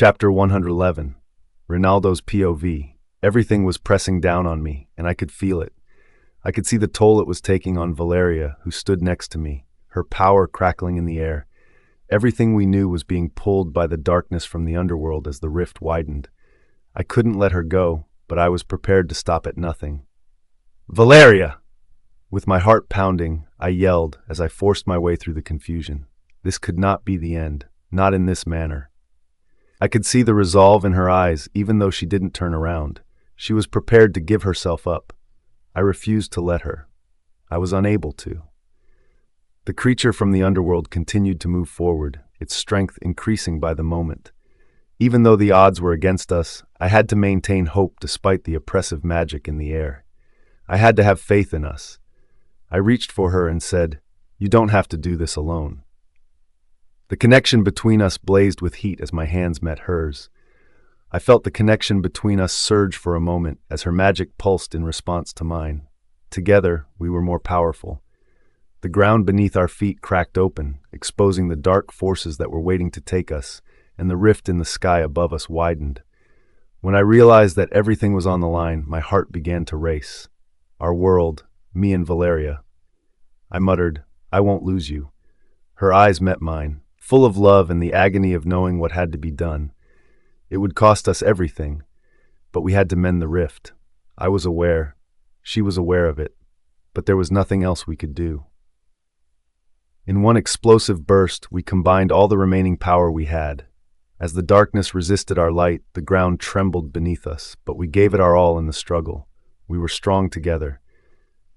Chapter 111. Ronaldo's POV. Everything was pressing down on me, and I could feel it. I could see the toll it was taking on Valeria, who stood next to me, her power crackling in the air. Everything we knew was being pulled by the darkness from the underworld as the rift widened. I couldn't let her go, but I was prepared to stop at nothing. "Valeria!" With my heart pounding, I yelled as I forced my way through the confusion. This could not be the end, not in this manner. I could see the resolve in her eyes, even though she didn't turn around. She was prepared to give herself up. I refused to let her. I was unable to. The creature from the underworld continued to move forward, its strength increasing by the moment. Even though the odds were against us, I had to maintain hope despite the oppressive magic in the air. I had to have faith in us. I reached for her and said, "You don't have to do this alone." The connection between us blazed with heat as my hands met hers. I felt the connection between us surge for a moment as her magic pulsed in response to mine. Together, we were more powerful. The ground beneath our feet cracked open, exposing the dark forces that were waiting to take us, and the rift in the sky above us widened. When I realized that everything was on the line, my heart began to race. Our world, me and Valeria. I muttered, "I won't lose you." Her eyes met mine, full of love and the agony of knowing what had to be done. It would cost us everything, but we had to mend the rift. I was aware. She was aware of it, but there was nothing else we could do. In one explosive burst, we combined all the remaining power we had. As the darkness resisted our light, the ground trembled beneath us, but we gave it our all in the struggle. We were strong together.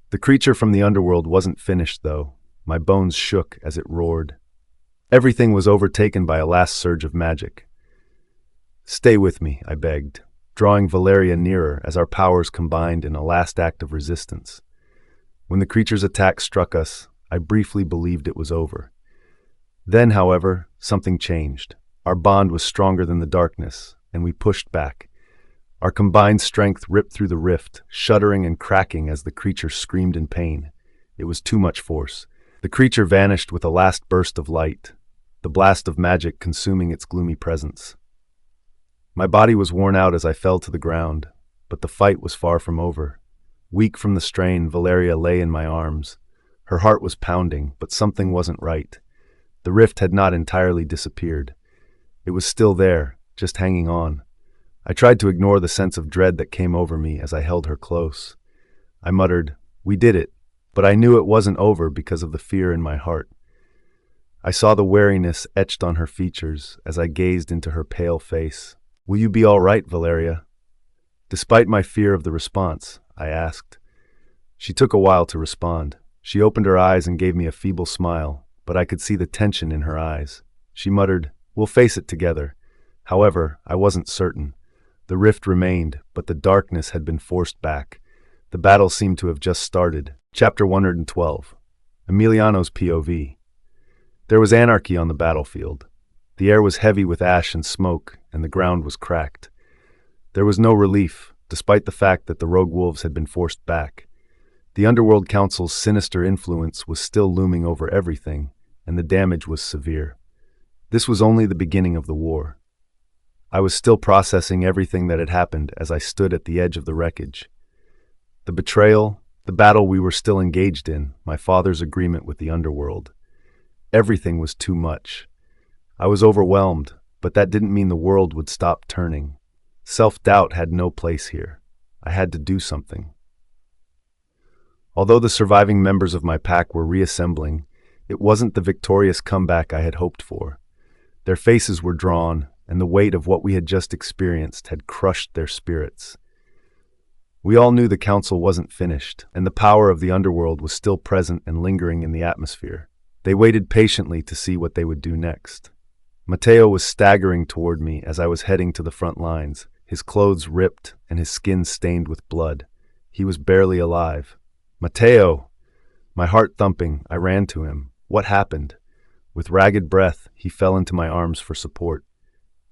The creature from the underworld wasn't finished, though. My bones shook as it roared. Everything was overtaken by a last surge of magic. "Stay with me," I begged, drawing Valeria nearer as our powers combined in a last act of resistance. When the creature's attack struck us, I briefly believed it was over. Then, however, something changed. Our bond was stronger than the darkness, and we pushed back. Our combined strength ripped through the rift, shuddering and cracking as the creature screamed in pain. It was too much force. The creature vanished with a last burst of light, the blast of magic consuming its gloomy presence. My body was worn out as I fell to the ground, but the fight was far from over. Weak from the strain, Valeria lay in my arms. Her heart was pounding, but something wasn't right. The rift had not entirely disappeared. It was still there, just hanging on. I tried to ignore the sense of dread that came over me as I held her close. I muttered, "We did it," but I knew it wasn't over because of the fear in my heart. I saw the wariness etched on her features as I gazed into her pale face. "Will you be all right, Valeria?" Despite my fear of the response, I asked. She took a while to respond. She opened her eyes and gave me a feeble smile, but I could see the tension in her eyes. She muttered, "We'll face it together." However, I wasn't certain. The rift remained, but the darkness had been forced back. The battle seemed to have just started. Chapter 112. Emiliano's POV. There was anarchy on the battlefield. The air was heavy with ash and smoke, and the ground was cracked. There was no relief, despite the fact that the rogue wolves had been forced back. The Underworld Council's sinister influence was still looming over everything, and the damage was severe. This was only the beginning of the war. I was still processing everything that had happened as I stood at the edge of the wreckage. The betrayal, the battle we were still engaged in, my father's agreement with the underworld. Everything was too much. I was overwhelmed, but that didn't mean the world would stop turning. Self-doubt had no place here. I had to do something. Although the surviving members of my pack were reassembling, it wasn't the victorious comeback I had hoped for. Their faces were drawn, and the weight of what we had just experienced had crushed their spirits. We all knew the council wasn't finished, and the power of the underworld was still present and lingering in the atmosphere. They waited patiently to see what they would do next. Matteo was staggering toward me as I was heading to the front lines, his clothes ripped and his skin stained with blood. He was barely alive. "Matteo!" My heart thumping, I ran to him. What happened? With ragged breath, he fell into my arms for support.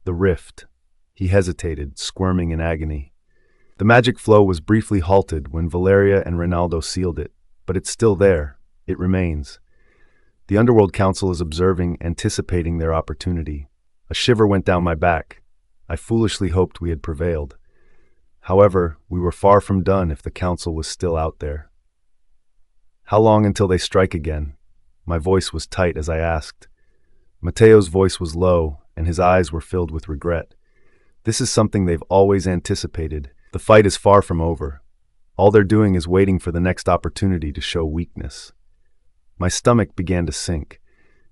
The rift. He hesitated, squirming in agony. The magic flow was briefly halted when Valeria and Ronaldo sealed it, but it's still there. It remains. The Underworld Council is observing, anticipating their opportunity. A shiver went down my back. I foolishly hoped we had prevailed. However, we were far from done if the council was still out there. How long until they strike again? My voice was tight as I asked. Mateo's voice was low, and his eyes were filled with regret. This is something they've always anticipated. The fight is far from over. All they're doing is waiting for the next opportunity to show weakness. My stomach began to sink.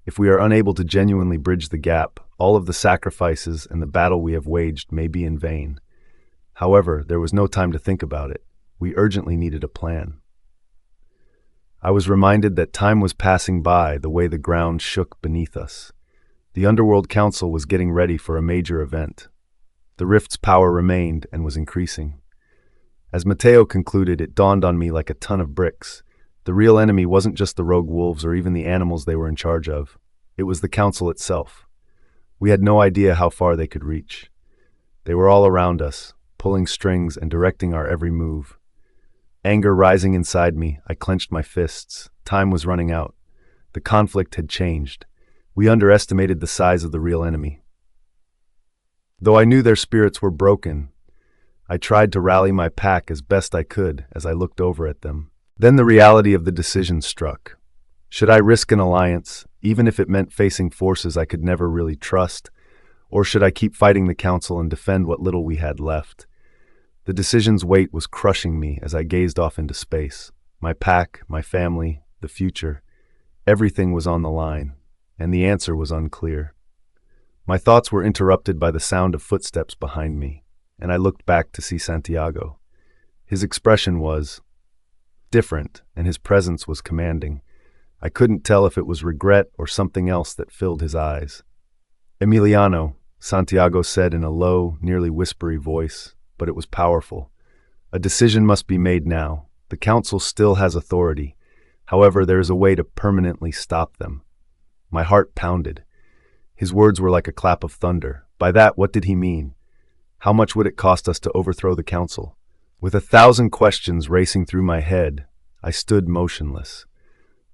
If we are unable to genuinely bridge the gap, all of the sacrifices and the battle we have waged may be in vain. However, there was no time to think about it. We urgently needed a plan. I was reminded that time was passing by the way the ground shook beneath us. The Underworld Council was getting ready for a major event. The rift's power remained and was increasing. As Mateo concluded, it dawned on me like a ton of bricks. The real enemy wasn't just the rogue wolves or even the animals they were in charge of. It was the council itself. We had no idea how far they could reach. They were all around us, pulling strings and directing our every move. Anger rising inside me, I clenched my fists. Time was running out. The conflict had changed. We underestimated the size of the real enemy. Though I knew their spirits were broken, I tried to rally my pack as best I could as I looked over at them. Then the reality of the decision struck. Should I risk an alliance, even if it meant facing forces I could never really trust, or should I keep fighting the council and defend what little we had left? The decision's weight was crushing me as I gazed off into space. My pack, my family, the future, everything was on the line, and the answer was unclear. My thoughts were interrupted by the sound of footsteps behind me, and I looked back to see Santiago. His expression was different, and his presence was commanding. I couldn't tell if it was regret or something else that filled his eyes. "Emiliano," Santiago said in a low, nearly whispery voice, but it was powerful. "A decision must be made now. The council still has authority. However, there is a way to permanently stop them." My heart pounded. His words were like a clap of thunder. By that, what did he mean? How much would it cost us to overthrow the council? With 1,000 questions racing through my head, I stood motionless.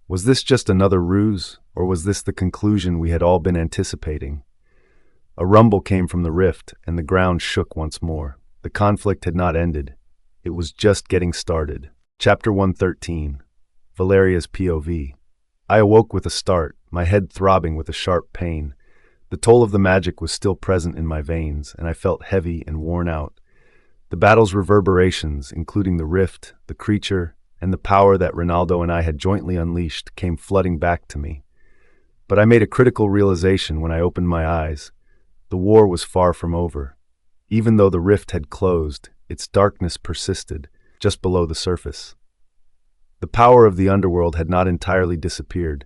Was this just another ruse, or was this the conclusion we had all been anticipating? A rumble came from the rift, and the ground shook once more. The conflict had not ended. It was just getting started. Chapter 113. Valeria's POV. I awoke with a start, my head throbbing with a sharp pain. The toll of the magic was still present in my veins, and I felt heavy and worn out. The battle's reverberations, including the rift, the creature, and the power that Reinaldo and I had jointly unleashed, came flooding back to me. But I made a critical realization when I opened my eyes. The war was far from over. Even though the rift had closed, its darkness persisted, just below the surface. The power of the underworld had not entirely disappeared.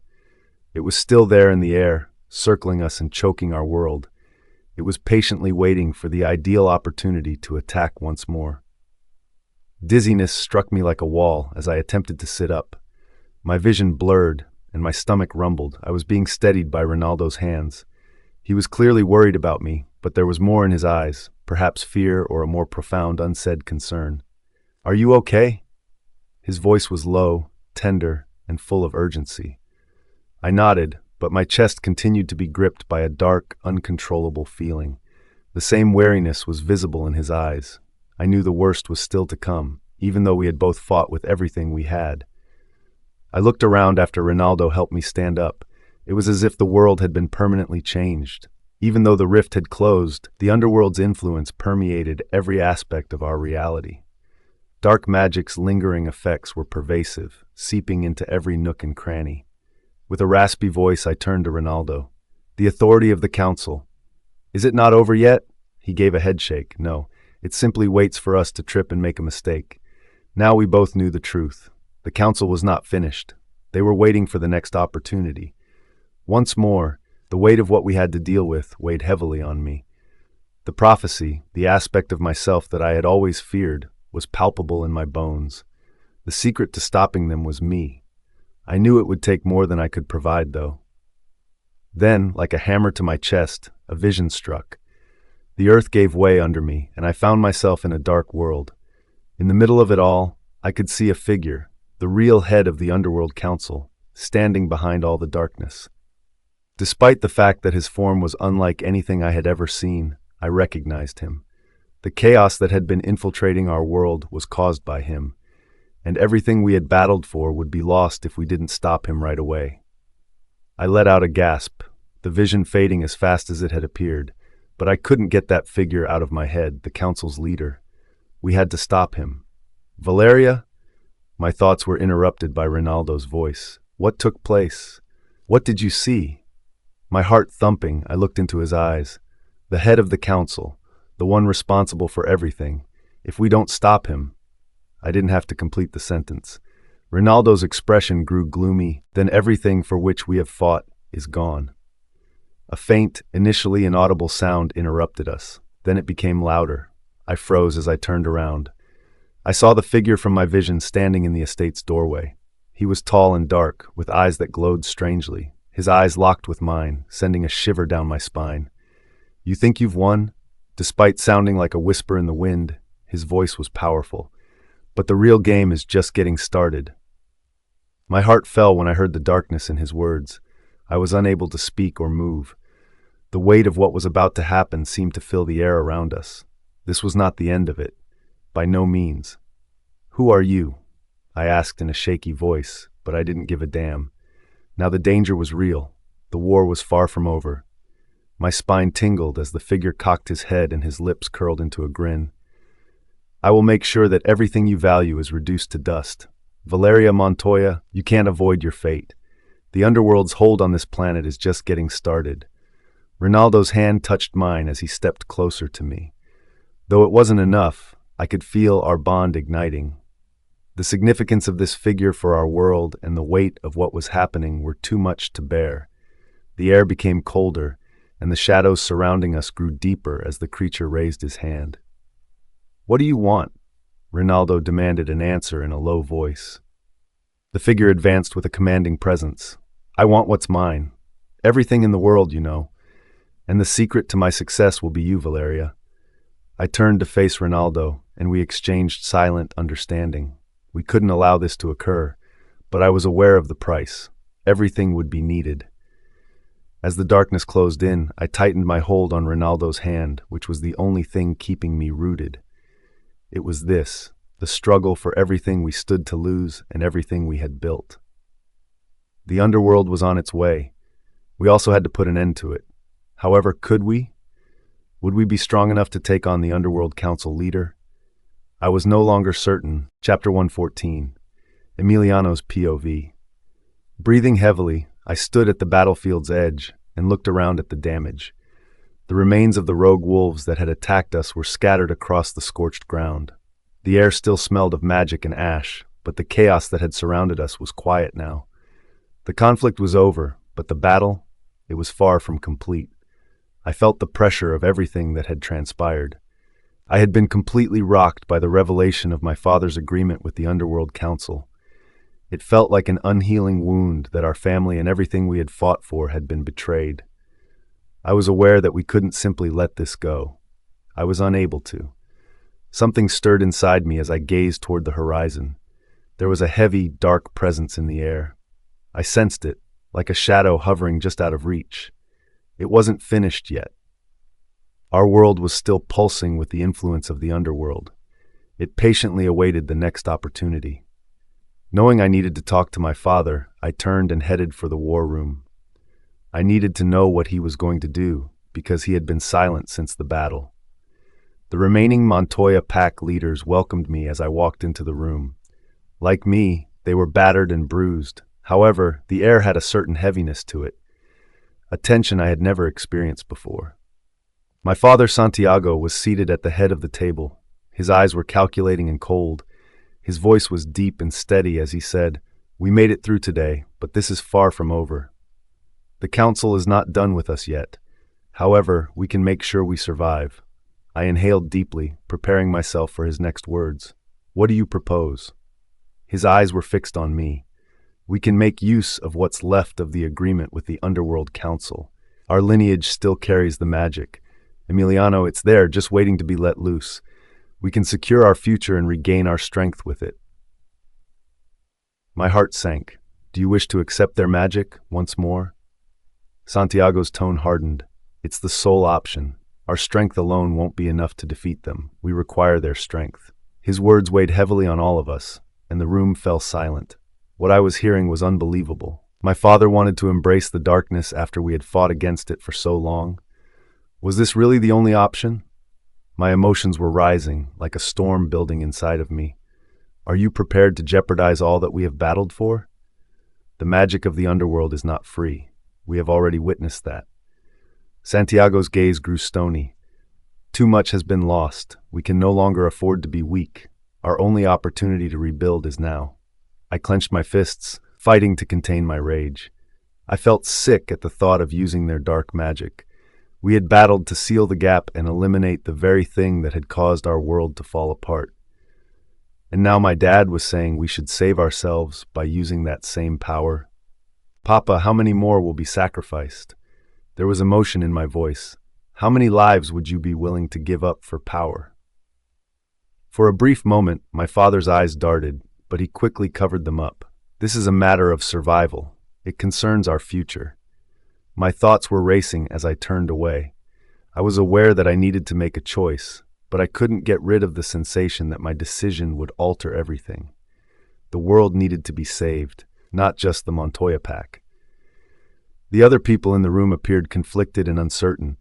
It was still there in the air, circling us and choking our world. It was patiently waiting for the ideal opportunity to attack once more. Dizziness struck me like a wall as I attempted to sit up. My vision blurred, and my stomach rumbled. I was being steadied by Ronaldo's hands. He was clearly worried about me, but there was more in his eyes, perhaps fear or a more profound unsaid concern. "Are you okay?" His voice was low, tender, and full of urgency. I nodded, but my chest continued to be gripped by a dark, uncontrollable feeling. The same wariness was visible in his eyes. I knew the worst was still to come, even though we had both fought with everything we had. I looked around after Ronaldo helped me stand up. It was as if the world had been permanently changed. Even though the rift had closed, the underworld's influence permeated every aspect of our reality. Dark magic's lingering effects were pervasive, seeping into every nook and cranny. With a raspy voice, I turned to Ronaldo. "The authority of the council. Is it not over yet?" He gave a headshake. "No, it simply waits for us to trip and make a mistake." Now we both knew the truth. The council was not finished. They were waiting for the next opportunity. Once more, the weight of what we had to deal with weighed heavily on me. The prophecy, the aspect of myself that I had always feared, was palpable in my bones. The secret to stopping them was me. I knew it would take more than I could provide, though. Then, like a hammer to my chest, a vision struck. The earth gave way under me, and I found myself in a dark world. In the middle of it all, I could see a figure, the real head of the Underworld Council, standing behind all the darkness. Despite the fact that his form was unlike anything I had ever seen, I recognized him. The chaos that had been infiltrating our world was caused by him, and everything we had battled for would be lost if we didn't stop him right away. I let out a gasp, the vision fading as fast as it had appeared, but I couldn't get that figure out of my head, the council's leader. We had to stop him. Valeria? My thoughts were interrupted by Ronaldo's voice. What took place? What did you see? My heart thumping, I looked into his eyes. The head of the council, the one responsible for everything. If we don't stop him... I didn't have to complete the sentence. Ronaldo's expression grew gloomy, then everything for which we have fought is gone. A faint, initially inaudible sound interrupted us. Then it became louder. I froze as I turned around. I saw the figure from my vision standing in the estate's doorway. He was tall and dark, with eyes that glowed strangely. His eyes locked with mine, sending a shiver down my spine. You think you've won? Despite sounding like a whisper in the wind, his voice was powerful. But the real game is just getting started. My heart fell when I heard the darkness in his words. I was unable to speak or move. The weight of what was about to happen seemed to fill the air around us. This was not the end of it. By no means. Who are you? I asked in a shaky voice, but I didn't give a damn. Now the danger was real. The war was far from over. My spine tingled as the figure cocked his head and his lips curled into a grin. I will make sure that everything you value is reduced to dust. Valeria Montoya, you can't avoid your fate. The Underworld's hold on this planet is just getting started. Ronaldo's hand touched mine as he stepped closer to me. Though it wasn't enough, I could feel our bond igniting. The significance of this figure for our world and the weight of what was happening were too much to bear. The air became colder, and the shadows surrounding us grew deeper as the creature raised his hand. What do you want? Ronaldo demanded an answer in a low voice. The figure advanced with a commanding presence. I want what's mine. Everything in the world, you know. And the secret to my success will be you, Valeria. I turned to face Ronaldo, and we exchanged silent understanding. We couldn't allow this to occur, but I was aware of the price. Everything would be needed. As the darkness closed in, I tightened my hold on Ronaldo's hand, which was the only thing keeping me rooted. It was this, the struggle for everything we stood to lose and everything we had built. The underworld was on its way. We also had to put an end to it. However, could we? Would we be strong enough to take on the Underworld Council leader? I was no longer certain. Chapter 114. Emiliano's POV. Breathing heavily, I stood at the battlefield's edge and looked around at the damage. The remains of the rogue wolves that had attacked us were scattered across the scorched ground. The air still smelled of magic and ash, but the chaos that had surrounded us was quiet now. The conflict was over, but the battle, it was far from complete. I felt the pressure of everything that had transpired. I had been completely rocked by the revelation of my father's agreement with the Underworld Council. It felt like an unhealing wound that our family and everything we had fought for had been betrayed. I was aware that we couldn't simply let this go. I was unable to. Something stirred inside me as I gazed toward the horizon. There was a heavy, dark presence in the air. I sensed it, like a shadow hovering just out of reach. It wasn't finished yet. Our world was still pulsing with the influence of the underworld. It patiently awaited the next opportunity. Knowing I needed to talk to my father, I turned and headed for the war room. I needed to know what he was going to do, because he had been silent since the battle. The remaining Montoya pack leaders welcomed me as I walked into the room. Like me, they were battered and bruised. However, the air had a certain heaviness to it, a tension I had never experienced before. My father, Santiago, was seated at the head of the table. His eyes were calculating and cold. His voice was deep and steady as he said, "We made it through today, but this is far from over. The council is not done with us yet. However, we can make sure we survive." I inhaled deeply, preparing myself for his next words. "What do you propose?" His eyes were fixed on me. "We can make use of what's left of the agreement with the Underworld Council. Our lineage still carries the magic. Emiliano, it's there, just waiting to be let loose. We can secure our future and regain our strength with it." My heart sank. "Do you wish to accept their magic once more?" Santiago's tone hardened. "It's the sole option. Our strength alone won't be enough to defeat them. We require their strength." His words weighed heavily on all of us, and the room fell silent. What I was hearing was unbelievable. My father wanted to embrace the darkness after we had fought against it for so long. Was this really the only option? My emotions were rising, like a storm building inside of me. Are you prepared to jeopardize all that we have battled for? The magic of the underworld is not free. We have already witnessed that. Santiago's gaze grew stony. Too much has been lost. We can no longer afford to be weak. Our only opportunity to rebuild is now. I clenched my fists, fighting to contain my rage. I felt sick at the thought of using their dark magic. We had battled to seal the gap and eliminate the very thing that had caused our world to fall apart. And now my dad was saying we should save ourselves by using that same power. "Papa, how many more will be sacrificed?" There was emotion in my voice. "How many lives would you be willing to give up for power?" For a brief moment, my father's eyes darted, but he quickly covered them up. "This is a matter of survival. It concerns our future." My thoughts were racing as I turned away. I was aware that I needed to make a choice, but I couldn't get rid of the sensation that my decision would alter everything. The world needed to be saved, not just the Montoya pack. The other people in the room appeared conflicted and uncertain.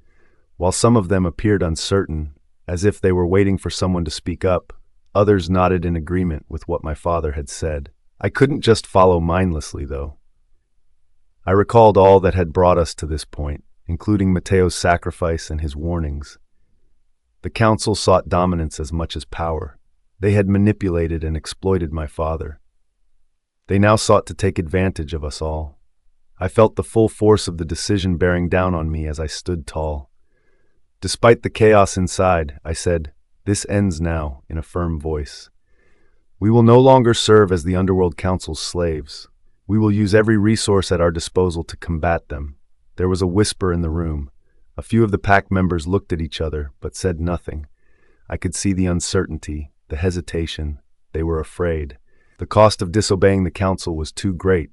While some of them appeared uncertain, as if they were waiting for someone to speak up, others nodded in agreement with what my father had said. I couldn't just follow mindlessly, though. I recalled all that had brought us to this point, including Mateo's sacrifice and his warnings. The council sought dominance as much as power. They had manipulated and exploited my father. They now sought to take advantage of us all. I felt the full force of the decision bearing down on me as I stood tall. Despite the chaos inside, I said, "This ends now," in a firm voice. We will no longer serve as the Underworld Council's slaves. We will use every resource at our disposal to combat them. There was a whisper in the room. A few of the pack members looked at each other, but said nothing. I could see the uncertainty, the hesitation. They were afraid. The cost of disobeying the council was too great,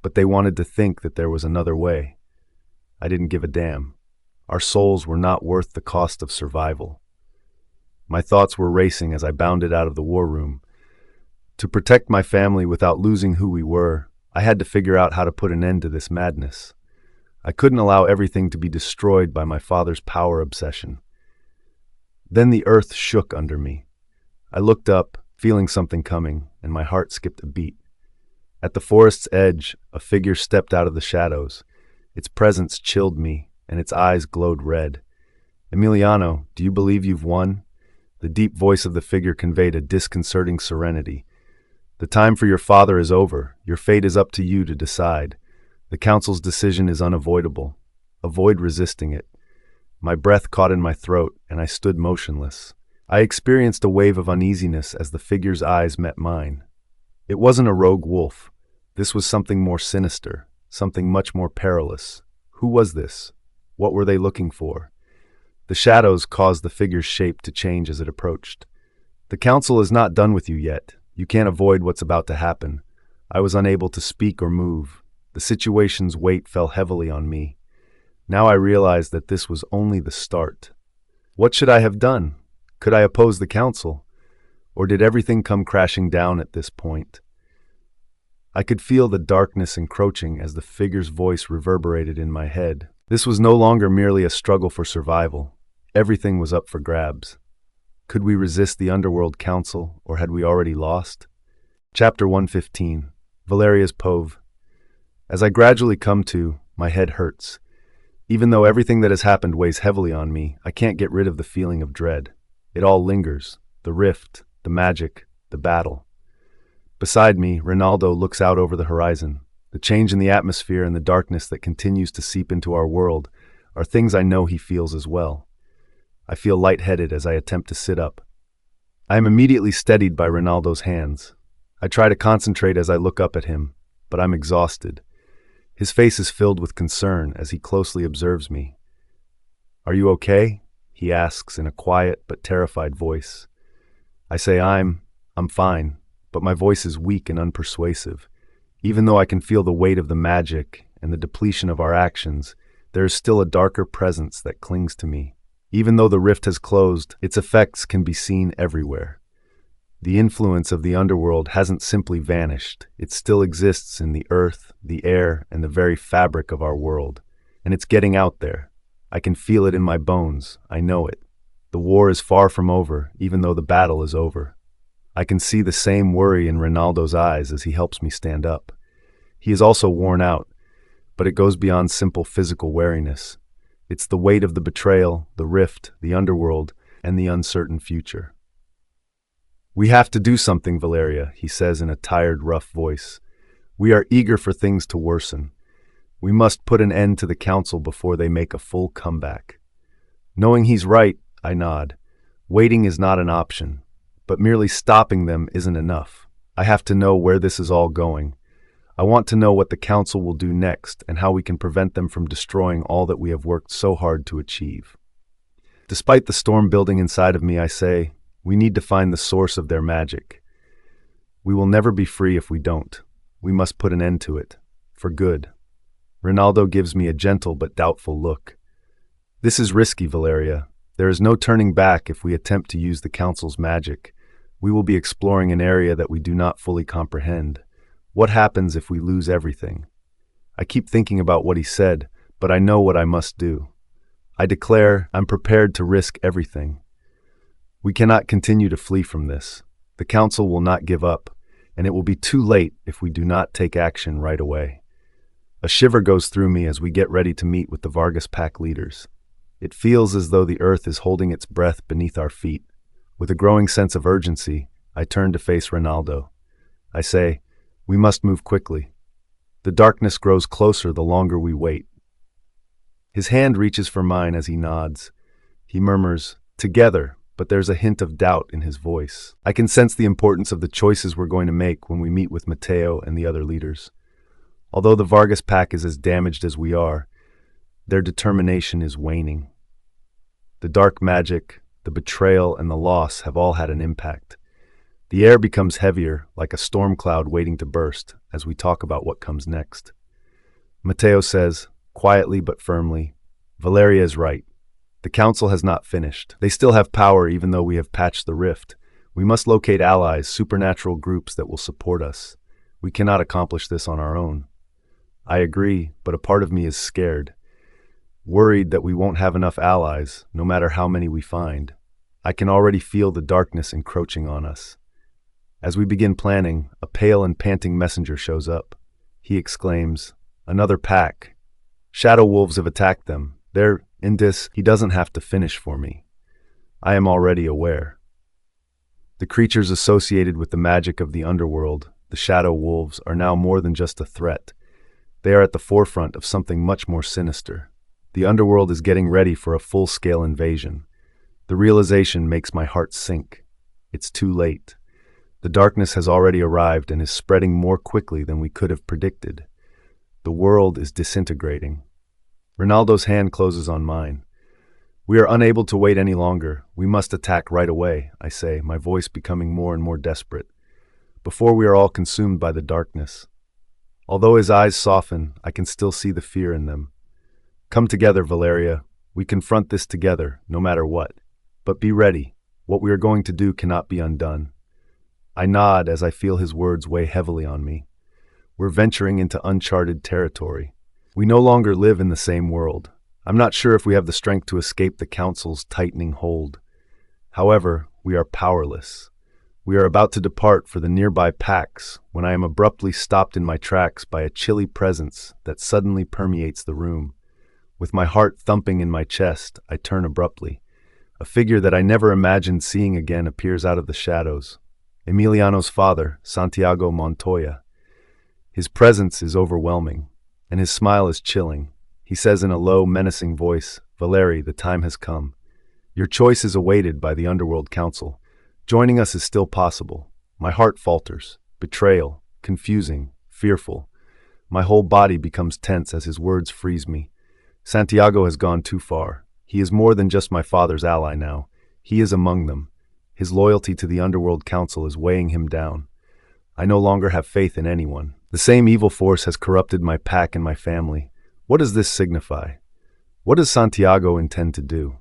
but they wanted to think that there was another way. I didn't give a damn. Our souls were not worth the cost of survival. My thoughts were racing as I bounded out of the war room. To protect my family without losing who we were, I had to figure out how to put an end to this madness. I couldn't allow everything to be destroyed by my father's power obsession. Then the earth shook under me. I looked up, feeling something coming, and my heart skipped a beat. At the forest's edge, a figure stepped out of the shadows. Its presence chilled me, and its eyes glowed red. "Emiliano, do you believe you've won?" The deep voice of the figure conveyed a disconcerting serenity. "The time for your father is over. Your fate is up to you to decide. The council's decision is unavoidable. Avoid resisting it." My breath caught in my throat, and I stood motionless. I experienced a wave of uneasiness as the figure's eyes met mine. It wasn't a rogue wolf. This was something more sinister, something much more perilous. Who was this? What were they looking for? The shadows caused the figure's shape to change as it approached. "The council is not done with you yet. You can't avoid what's about to happen." I was unable to speak or move. The situation's weight fell heavily on me. Now I realized that this was only the start. What should I have done? Could I oppose the council? Or did everything come crashing down at this point? I could feel the darkness encroaching as the figure's voice reverberated in my head. This was no longer merely a struggle for survival. Everything was up for grabs. Could we resist the Underworld Council, or had we already lost? Chapter 115. Valeria's Pove. As I gradually come to, my head hurts. Even though everything that has happened weighs heavily on me, I can't get rid of the feeling of dread. It all lingers. The rift, the magic, the battle. Beside me, Reinaldo looks out over the horizon. The change in the atmosphere and the darkness that continues to seep into our world are things I know he feels as well. I feel lightheaded as I attempt to sit up. I am immediately steadied by Reinaldo's hands. I try to concentrate as I look up at him, but I'm exhausted. His face is filled with concern as he closely observes me. "Are you okay?" he asks in a quiet but terrified voice. I say I'm fine, but my voice is weak and unpersuasive. Even though I can feel the weight of the magic and the depletion of our actions, there is still a darker presence that clings to me. Even though the rift has closed, its effects can be seen everywhere. The influence of the underworld hasn't simply vanished. It still exists in the earth, the air, and the very fabric of our world. And it's getting out there. I can feel it in my bones. I know it. The war is far from over, even though the battle is over. I can see the same worry in Reinaldo's eyes as he helps me stand up. He is also worn out, but it goes beyond simple physical weariness. It's the weight of the betrayal, the rift, the underworld, and the uncertain future. "We have to do something, Valeria," he says in a tired, rough voice. "We are eager for things to worsen. We must put an end to the council before they make a full comeback." Knowing he's right, I nod. Waiting is not an option, but merely stopping them isn't enough. I have to know where this is all going. I want to know what the council will do next and how we can prevent them from destroying all that we have worked so hard to achieve. Despite the storm building inside of me, I say, we need to find the source of their magic. We will never be free if we don't. We must put an end to it. For good. Reinaldo gives me a gentle but doubtful look. "This is risky, Valeria. There is no turning back if we attempt to use the council's magic. We will be exploring an area that we do not fully comprehend. What happens if we lose everything?" I keep thinking about what he said, but I know what I must do. I declare I'm prepared to risk everything. We cannot continue to flee from this. The council will not give up, and it will be too late if we do not take action right away. A shiver goes through me as we get ready to meet with the Vargas pack leaders. It feels as though the earth is holding its breath beneath our feet. With a growing sense of urgency, I turn to face Reinaldo. I say, "We must move quickly." The darkness grows closer the longer we wait. His hand reaches for mine as he nods. He murmurs, "Together," but there's a hint of doubt in his voice. I can sense the importance of the choices we're going to make when we meet with Mateo and the other leaders. Although the Vargas pack is as damaged as we are, their determination is waning. The dark magic, the betrayal, and the loss have all had an impact. The air becomes heavier, like a storm cloud waiting to burst, as we talk about what comes next. Mateo says, quietly but firmly, "Valeria is right. The council has not finished. They still have power even though we have patched the rift. We must locate allies, supernatural groups that will support us. We cannot accomplish this on our own." I agree, but a part of me is scared, worried that we won't have enough allies, no matter how many we find. I can already feel the darkness encroaching on us. As we begin planning, a pale and panting messenger shows up. He exclaims, "Another pack. Shadow wolves have attacked them. They're in this." He doesn't have to finish for me. I am already aware. The creatures associated with the magic of the underworld, the shadow wolves, are now more than just a threat. They are at the forefront of something much more sinister. The underworld is getting ready for a full-scale invasion. The realization makes my heart sink. It's too late. The darkness has already arrived and is spreading more quickly than we could have predicted. The world is disintegrating. Reinaldo's hand closes on mine. "We are unable to wait any longer. We must attack right away," I say, my voice becoming more and more desperate, "before we are all consumed by the darkness." Although his eyes soften, I can still see the fear in them. "Come together, Valeria. We confront this together, no matter what. But be ready. What we are going to do cannot be undone." I nod as I feel his words weigh heavily on me. We're venturing into uncharted territory. We no longer live in the same world. I'm not sure if we have the strength to escape the council's tightening hold. However, we are powerless. We are about to depart for the nearby packs when I am abruptly stopped in my tracks by a chilly presence that suddenly permeates the room. With my heart thumping in my chest, I turn abruptly. A figure that I never imagined seeing again appears out of the shadows. Emiliano's father, Santiago Montoya. His presence is overwhelming, and his smile is chilling. He says in a low, menacing voice, "Valerie, the time has come. Your choice is awaited by the Underworld Council. Joining us is still possible." My heart falters. Betrayal, confusing, fearful. My whole body becomes tense as his words freeze me. Santiago has gone too far. He is more than just my father's ally now. He is among them. His loyalty to the Underworld Council is weighing him down. I no longer have faith in anyone. The same evil force has corrupted my pack and my family. What does this signify? What does Santiago intend to do?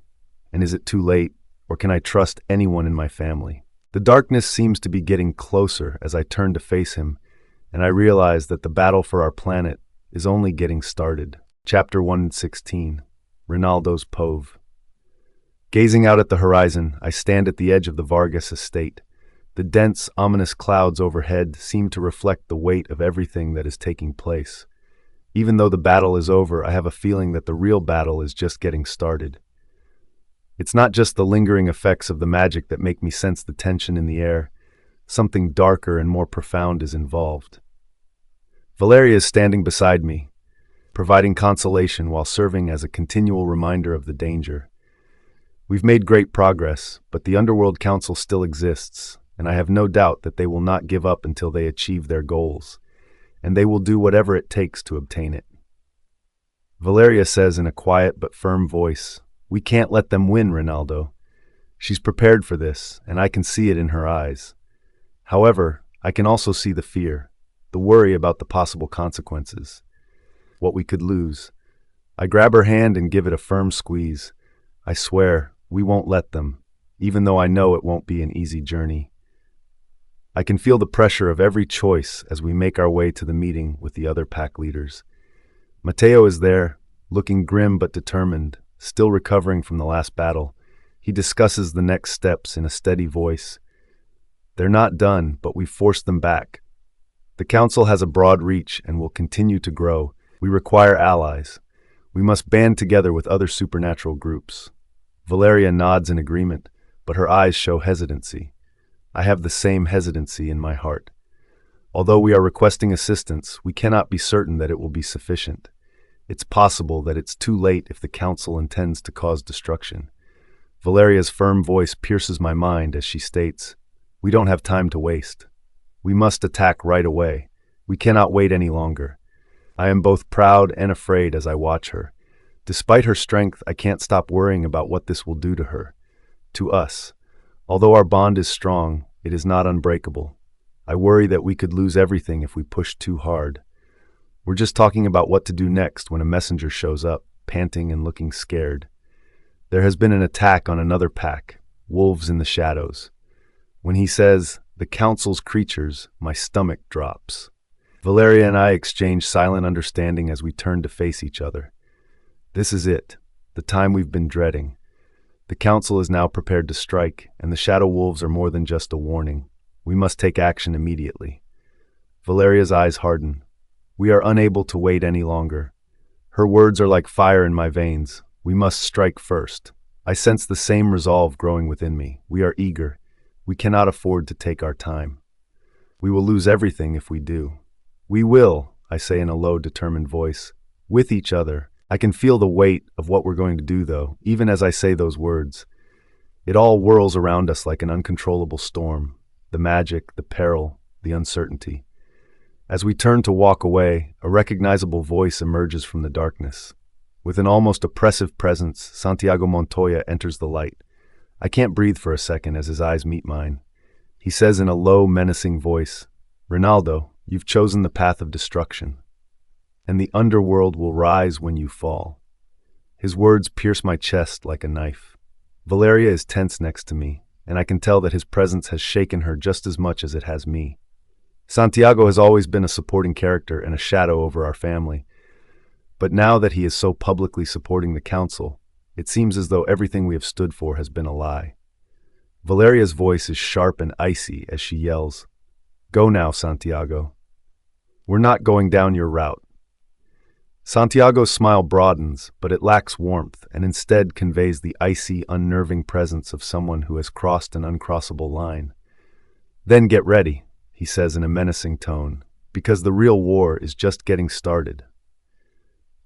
And is it too late, or can I trust anyone in my family? The darkness seems to be getting closer as I turn to face him, and I realize that the battle for our planet is only getting started. Chapter 116, Rinaldo's Pove. Gazing out at the horizon, I stand at the edge of the Vargas estate. The dense, ominous clouds overhead seem to reflect the weight of everything that is taking place. Even though the battle is over, I have a feeling that the real battle is just getting started. It's not just the lingering effects of the magic that make me sense the tension in the air. Something darker and more profound is involved. Valeria is standing beside me, providing consolation while serving as a continual reminder of the danger. We've made great progress, but the Underworld Council still exists, and I have no doubt that they will not give up until they achieve their goals, and they will do whatever it takes to obtain it. Valeria says in a quiet but firm voice, "We can't let them win, Rinaldo." She's prepared for this, and I can see it in her eyes. However, I can also see the fear, the worry about the possible consequences, what we could lose. I grab her hand and give it a firm squeeze. I swear, we won't let them, even though I know it won't be an easy journey. I can feel the pressure of every choice as we make our way to the meeting with the other pack leaders. Mateo is there, looking grim but determined, still recovering from the last battle. He discusses the next steps in a steady voice. They're not done, but we've forced them back. The council has a broad reach and will continue to grow. We require allies. We must band together with other supernatural groups. Valeria nods in agreement, but her eyes show hesitancy. I have the same hesitancy in my heart. Although we are requesting assistance, we cannot be certain that it will be sufficient. It's possible that it's too late if the council intends to cause destruction. Valeria's firm voice pierces my mind as she states, "We don't have time to waste. We must attack right away. We cannot wait any longer." I am both proud and afraid as I watch her. Despite her strength, I can't stop worrying about what this will do to her, to us. Although our bond is strong, it is not unbreakable. I worry that we could lose everything if we push too hard. We're just talking about what to do next when a messenger shows up, panting and looking scared. There has been an attack on another pack, wolves in the shadows. When he says, "the council's creatures," my stomach drops. Valeria and I exchange silent understanding as we turn to face each other. This is it, the time we've been dreading. The council is now prepared to strike, and the shadow wolves are more than just a warning. We must take action immediately. Valeria's eyes harden. We are unable to wait any longer. Her words are like fire in my veins. We must strike first. I sense the same resolve growing within me. We are eager. We cannot afford to take our time. We will lose everything if we do. We will, I say in a low, determined voice, with each other. I can feel the weight of what we're going to do, though, even as I say those words. It all whirls around us like an uncontrollable storm, the magic, the peril, the uncertainty. As we turn to walk away, a recognizable voice emerges from the darkness. With an almost oppressive presence, Santiago Montoya enters the light. I can't breathe for a second as his eyes meet mine. He says in a low, menacing voice, "Rinaldo, you've chosen the path of destruction, and the underworld will rise when you fall." His words pierce my chest like a knife. Valeria is tense next to me, and I can tell that his presence has shaken her just as much as it has me. Santiago has always been a supporting character and a shadow over our family, but now that he is so publicly supporting the council, it seems as though everything we have stood for has been a lie. Valeria's voice is sharp and icy as she yells, "Go now, Santiago. We're not going down your route." Santiago's smile broadens, but it lacks warmth and instead conveys the icy, unnerving presence of someone who has crossed an uncrossable line. "Then get ready," he says in a menacing tone, "because the real war is just getting started."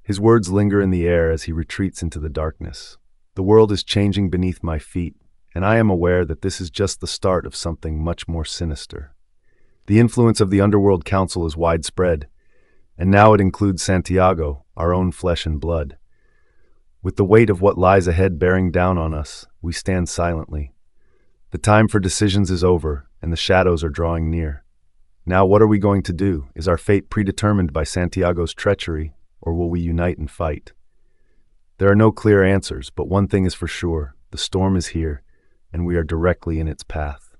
His words linger in the air as he retreats into the darkness. The world is changing beneath my feet, and I am aware that this is just the start of something much more sinister. The influence of the Underworld Council is widespread, and now it includes Santiago, our own flesh and blood. With the weight of what lies ahead bearing down on us, we stand silently. The time for decisions is over, and the shadows are drawing near. Now what are we going to do? Is our fate predetermined by Santiago's treachery, or will we unite and fight? There are no clear answers, but one thing is for sure. The storm is here, and we are directly in its path.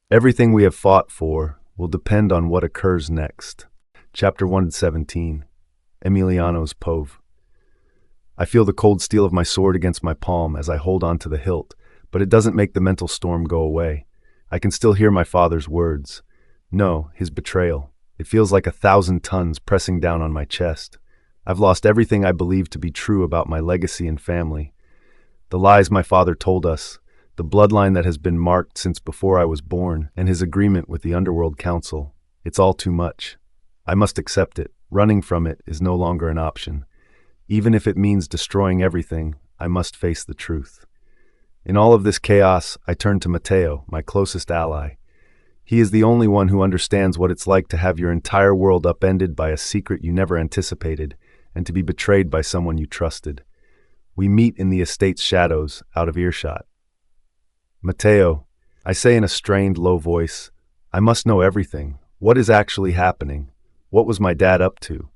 Everything we have fought for will depend on what occurs next. Chapter 117. Emiliano's Pove. I feel the cold steel of my sword against my palm as I hold on to the hilt, but it doesn't make the mental storm go away. I can still hear my father's words. No, his betrayal. It feels like 1,000 tons pressing down on my chest. I've lost everything I believed to be true about my legacy and family. The lies my father told us, the bloodline that has been marked since before I was born, and his agreement with the Underworld Council. It's all too much. I must accept it. Running from it is no longer an option. Even if it means destroying everything, I must face the truth. In all of this chaos, I turn to Matteo, my closest ally. He is the only one who understands what it's like to have your entire world upended by a secret you never anticipated, and to be betrayed by someone you trusted. We meet in the estate's shadows, out of earshot. Matteo, I say in a strained, low voice, I must know everything. What is actually happening? What was my dad up to?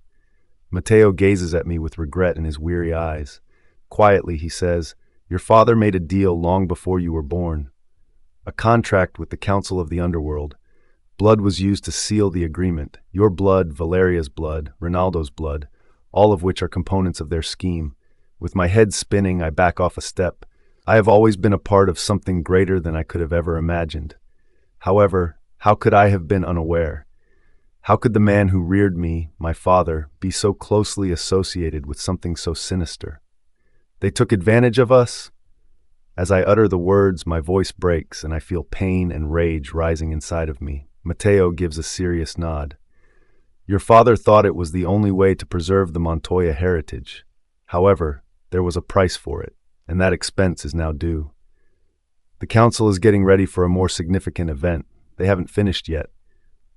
Matteo gazes at me with regret in his weary eyes. Quietly, he says, Your father made a deal long before you were born. A contract with the Council of the Underworld. Blood was used to seal the agreement. Your blood, Valeria's blood, Rinaldo's blood, all of which are components of their scheme. With my head spinning, I back off a step. I have always been a part of something greater than I could have ever imagined. However, how could I have been unaware? How could the man who reared me, my father, be so closely associated with something so sinister? They took advantage of us? As I utter the words, my voice breaks and I feel pain and rage rising inside of me. Matteo gives a serious nod. Your father thought it was the only way to preserve the Montoya heritage. However, there was a price for it, and that expense is now due. The council is getting ready for a more significant event. They haven't finished yet.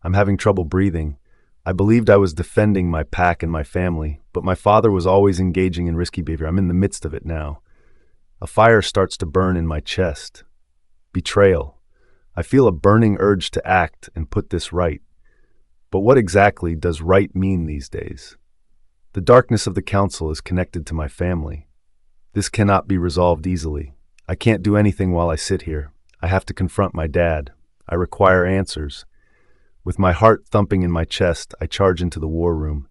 I'm having trouble breathing. I believed I was defending my pack and my family, but my father was always engaging in risky behavior. I'm in the midst of it now. A fire starts to burn in my chest. Betrayal. I feel a burning urge to act and put this right. But what exactly does right mean these days? The darkness of the council is connected to my family. This cannot be resolved easily. I can't do anything while I sit here. I have to confront my dad. I require answers. With my heart thumping in my chest, I charge into the war room.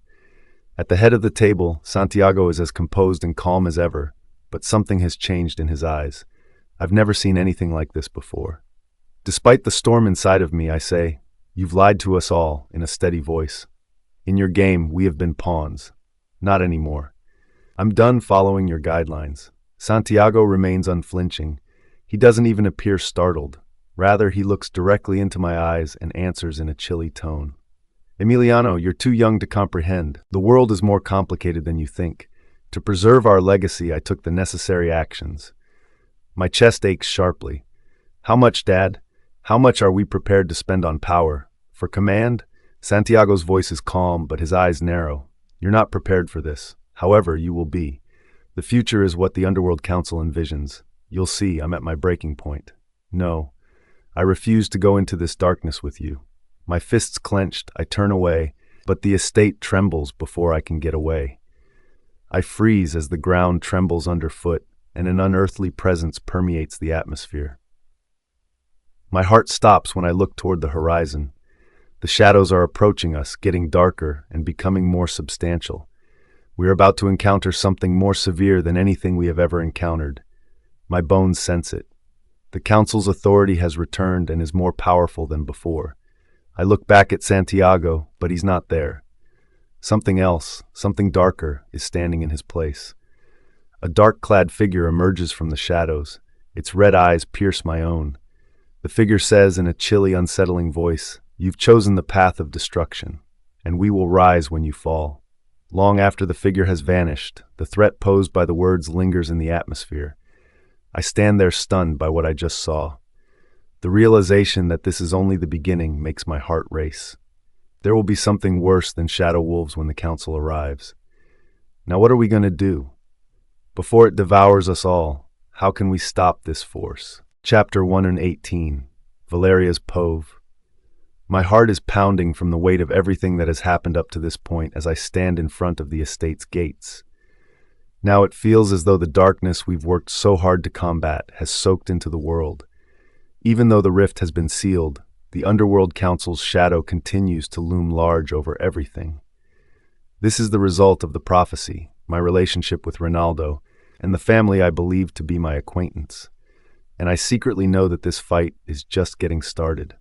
At the head of the table, Santiago is as composed and calm as ever, but something has changed in his eyes. I've never seen anything like this before. Despite the storm inside of me, I say, You've lied to us all, in a steady voice. In your game, we have been pawns. Not anymore. I'm done following your guidelines. Santiago remains unflinching. He doesn't even appear startled. Rather, he looks directly into my eyes and answers in a chilly tone. Emiliano, you're too young to comprehend. The world is more complicated than you think. To preserve our legacy, I took the necessary actions. My chest aches sharply. How much, Dad? How much are we prepared to spend on power? For command? Santiago's voice is calm, but his eyes narrow. You're not prepared for this. However, you will be. The future is what the Underworld Council envisions. You'll see, I'm at my breaking point. No, I refuse to go into this darkness with you. My fists clenched, I turn away, but the estate trembles before I can get away. I freeze as the ground trembles underfoot, and an unearthly presence permeates the atmosphere. My heart stops when I look toward the horizon. The shadows are approaching us, getting darker and becoming more substantial. We are about to encounter something more severe than anything we have ever encountered. My bones sense it. The council's authority has returned and is more powerful than before. I look back at Santiago, but he's not there. Something else, something darker, is standing in his place. A dark-clad figure emerges from the shadows. Its red eyes pierce my own. The figure says in a chilly, unsettling voice, You've chosen the path of destruction, and we will rise when you fall. Long after the figure has vanished, the threat posed by the words lingers in the atmosphere. I stand there stunned by what I just saw. The realization that this is only the beginning makes my heart race. There will be something worse than shadow wolves when the council arrives. Now what are we going to do? Before it devours us all, how can we stop this force? Chapter 118. Valeria's Pove. My heart is pounding from the weight of everything that has happened up to this point as I stand in front of the estate's gates. Now it feels as though the darkness we've worked so hard to combat has soaked into the world. Even though the rift has been sealed, the Underworld Council's shadow continues to loom large over everything. This is the result of the prophecy, my relationship with Reinaldo, and the family I believe to be my acquaintance. And I secretly know that this fight is just getting started.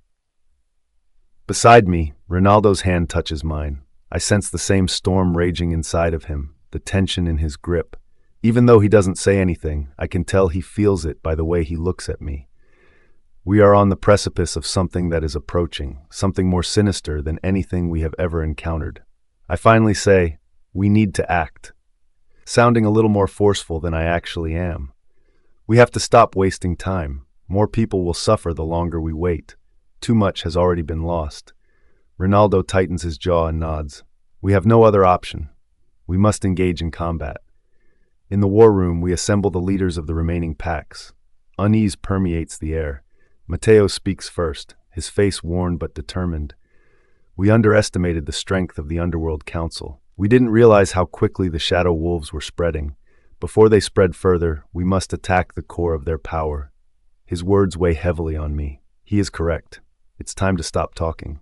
Beside me, Reinaldo's hand touches mine. I sense the same storm raging inside of him, the tension in his grip. Even though he doesn't say anything, I can tell he feels it by the way he looks at me. We are on the precipice of something that is approaching, something more sinister than anything we have ever encountered. I finally say, we need to act, sounding a little more forceful than I actually am. We have to stop wasting time. More people will suffer the longer we wait. Too much has already been lost. Reinaldo tightens his jaw and nods. We have no other option. We must engage in combat. In the war room, we assemble the leaders of the remaining packs. Unease permeates the air. Mateo speaks first, his face worn but determined. We underestimated the strength of the Underworld Council. We didn't realize how quickly the shadow wolves were spreading. Before they spread further, we must attack the core of their power. His words weigh heavily on me. He is correct. It's time to stop talking.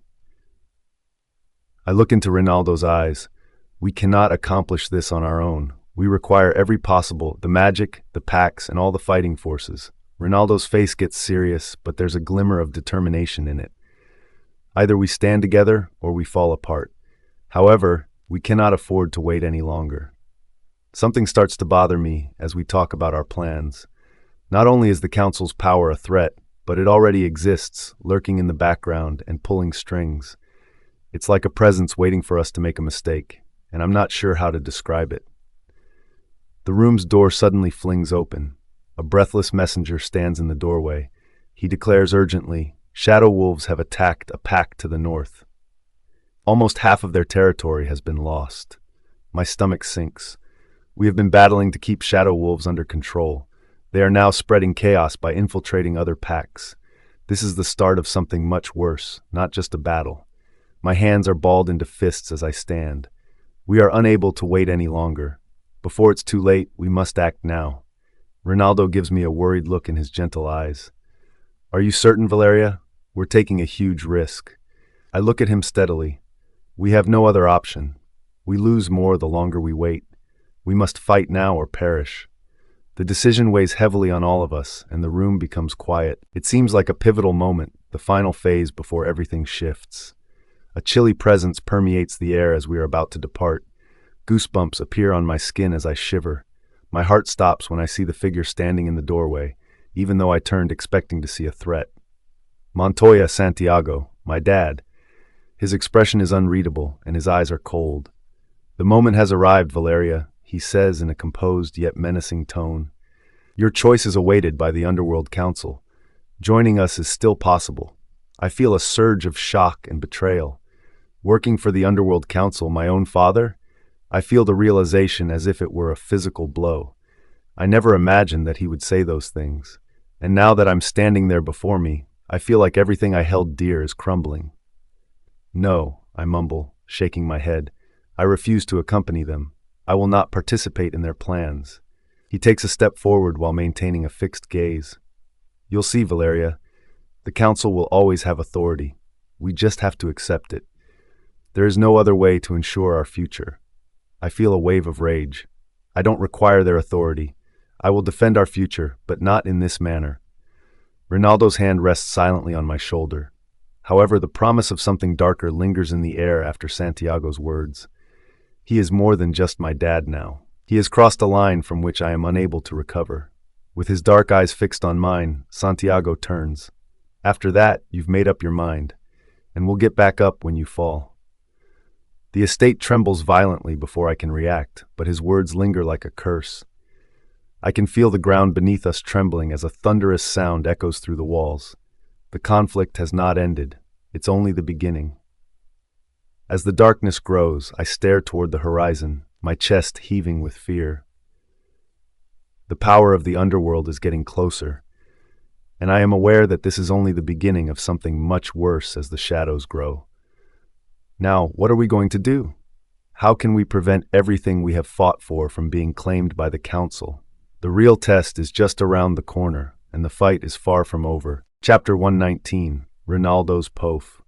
I look into Reinaldo's eyes. We cannot accomplish this on our own. We require every possible, the magic, the packs, and all the fighting forces. Reinaldo's face gets serious, but there's a glimmer of determination in it. Either we stand together or we fall apart. However, we cannot afford to wait any longer. Something starts to bother me as we talk about our plans. Not only is the Council's power a threat, but it already exists, lurking in the background and pulling strings. It's like a presence waiting for us to make a mistake, and I'm not sure how to describe it. The room's door suddenly flings open. A breathless messenger stands in the doorway. He declares urgently, shadow wolves have attacked a pack to the north. Almost half of their territory has been lost. My stomach sinks. We have been battling to keep shadow wolves under control. They are now spreading chaos by infiltrating other packs. This is the start of something much worse, not just a battle. My hands are balled into fists as I stand. We are unable to wait any longer. Before it's too late, we must act now. Reinaldo gives me a worried look in his gentle eyes. Are you certain, Valeria? We're taking a huge risk. I look at him steadily. We have no other option. We lose more the longer we wait. We must fight now or perish. The decision weighs heavily on all of us, and the room becomes quiet. It seems like a pivotal moment, the final phase before everything shifts. A chilly presence permeates the air as we are about to depart. Goosebumps appear on my skin as I shiver. My heart stops when I see the figure standing in the doorway, even though I turned expecting to see a threat. Montoya Santiago, my dad. His expression is unreadable, and his eyes are cold. The moment has arrived, Valeria, he says in a composed yet menacing tone. Your choice is awaited by the Underworld Council. Joining us is still possible. I feel a surge of shock and betrayal. Working for the Underworld Council, my own father? I feel the realization as if it were a physical blow. I never imagined that he would say those things. And now that I'm standing there before me, I feel like everything I held dear is crumbling. No, I mumble, shaking my head. I refuse to accompany them. I will not participate in their plans. He takes a step forward while maintaining a fixed gaze. You'll see, Valeria. The Council will always have authority. We just have to accept it. There is no other way to ensure our future. I feel a wave of rage. I don't require their authority. I will defend our future, but not in this manner. Reinaldo's hand rests silently on my shoulder. However, the promise of something darker lingers in the air after Santiago's words. He is more than just my dad now. He has crossed a line from which I am unable to recover. With his dark eyes fixed on mine, Santiago turns. After that, you've made up your mind, and we'll get back up when you fall. The estate trembles violently before I can react, but his words linger like a curse. I can feel the ground beneath us trembling as a thunderous sound echoes through the walls. The conflict has not ended. It's only the beginning. As the darkness grows, I stare toward the horizon, my chest heaving with fear. The power of the underworld is getting closer, and I am aware that this is only the beginning of something much worse as the shadows grow. Now, what are we going to do? How can we prevent everything we have fought for from being claimed by the Council? The real test is just around the corner, and the fight is far from over. Chapter 119, Ronaldo's Pof.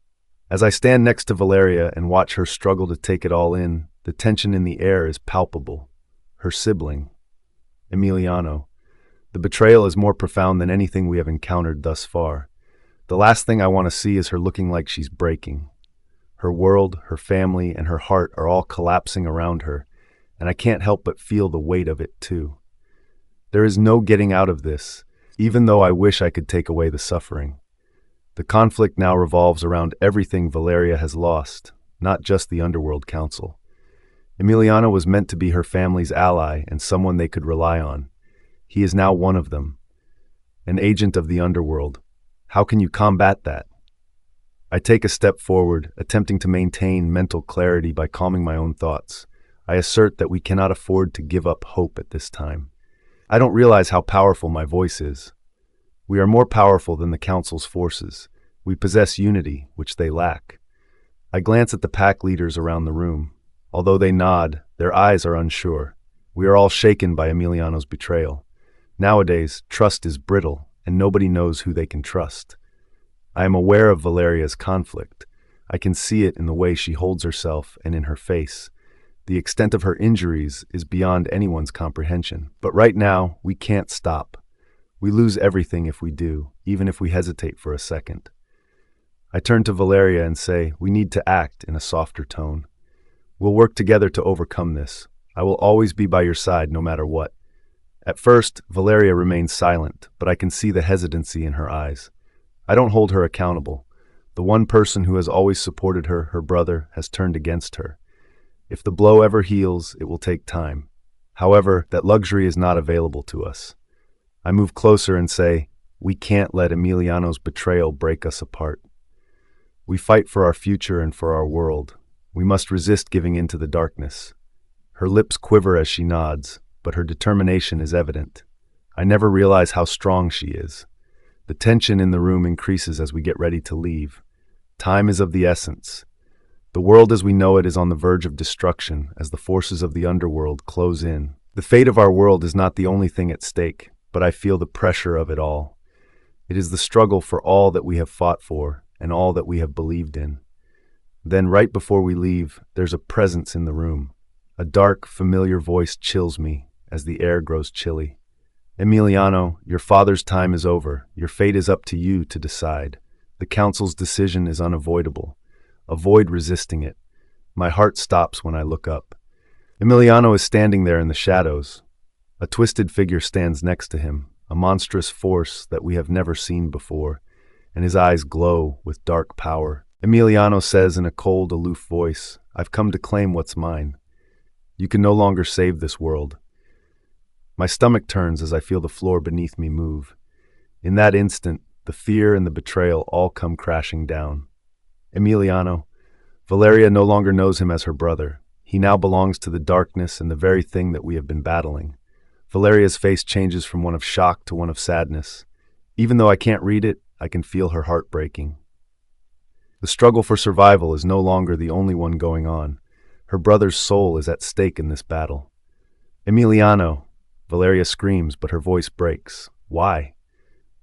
As I stand next to Valeria and watch her struggle to take it all in, the tension in the air is palpable. Her sibling, Emiliano. The betrayal is more profound than anything we have encountered thus far. The last thing I want to see is her looking like she's breaking. Her world, her family, and her heart are all collapsing around her, and I can't help but feel the weight of it too. There is no getting out of this, even though I wish I could take away the suffering. The conflict now revolves around everything Valeria has lost, not just the Underworld Council. Emiliano was meant to be her family's ally and someone they could rely on. He is now one of them, an agent of the Underworld. How can you combat that? I take a step forward, attempting to maintain mental clarity by calming my own thoughts. I assert that we cannot afford to give up hope at this time. I don't realize how powerful my voice is. We are more powerful than the Council's forces. We possess unity, which they lack. I glance at the pack leaders around the room. Although they nod, their eyes are unsure. We are all shaken by Emiliano's betrayal. Nowadays, trust is brittle, and nobody knows who they can trust. I am aware of Valeria's conflict. I can see it in the way she holds herself and in her face. The extent of her injuries is beyond anyone's comprehension. But right now, we can't stop. We lose everything if we do, even if we hesitate for a second. I turn to Valeria and say, we need to act in a softer tone. We'll work together to overcome this. I will always be by your side no matter what. At first, Valeria remains silent, but I can see the hesitancy in her eyes. I don't hold her accountable. The one person who has always supported her, her brother, has turned against her. If the blow ever heals, it will take time. However, that luxury is not available to us. I move closer and say, we can't let Emiliano's betrayal break us apart. We fight for our future and for our world. We must resist giving in to the darkness. Her lips quiver as she nods, but her determination is evident. I never realize how strong she is. The tension in the room increases as we get ready to leave. Time is of the essence. The world as we know it is on the verge of destruction as the forces of the underworld close in. The fate of our world is not the only thing at stake, but I feel the pressure of it all. It is the struggle for all that we have fought for and all that we have believed in. Then, right before we leave, there's a presence in the room. A dark, familiar voice chills me as the air grows chilly. Emiliano, your father's time is over. Your fate is up to you to decide. The Council's decision is unavoidable. Avoid resisting it. My heart stops when I look up. Emiliano is standing there in the shadows. A twisted figure stands next to him, a monstrous force that we have never seen before, and his eyes glow with dark power. Emiliano says in a cold, aloof voice, I've come to claim what's mine. You can no longer save this world. My stomach turns as I feel the floor beneath me move. In that instant, the fear and the betrayal all come crashing down. Emiliano, Valeria no longer knows him as her brother. He now belongs to the darkness and the very thing that we have been battling. Valeria's face changes from one of shock to one of sadness. Even though I can't read it, I can feel her heart breaking. The struggle for survival is no longer the only one going on. Her brother's soul is at stake in this battle. Emiliano, Valeria screams, but her voice breaks. Why?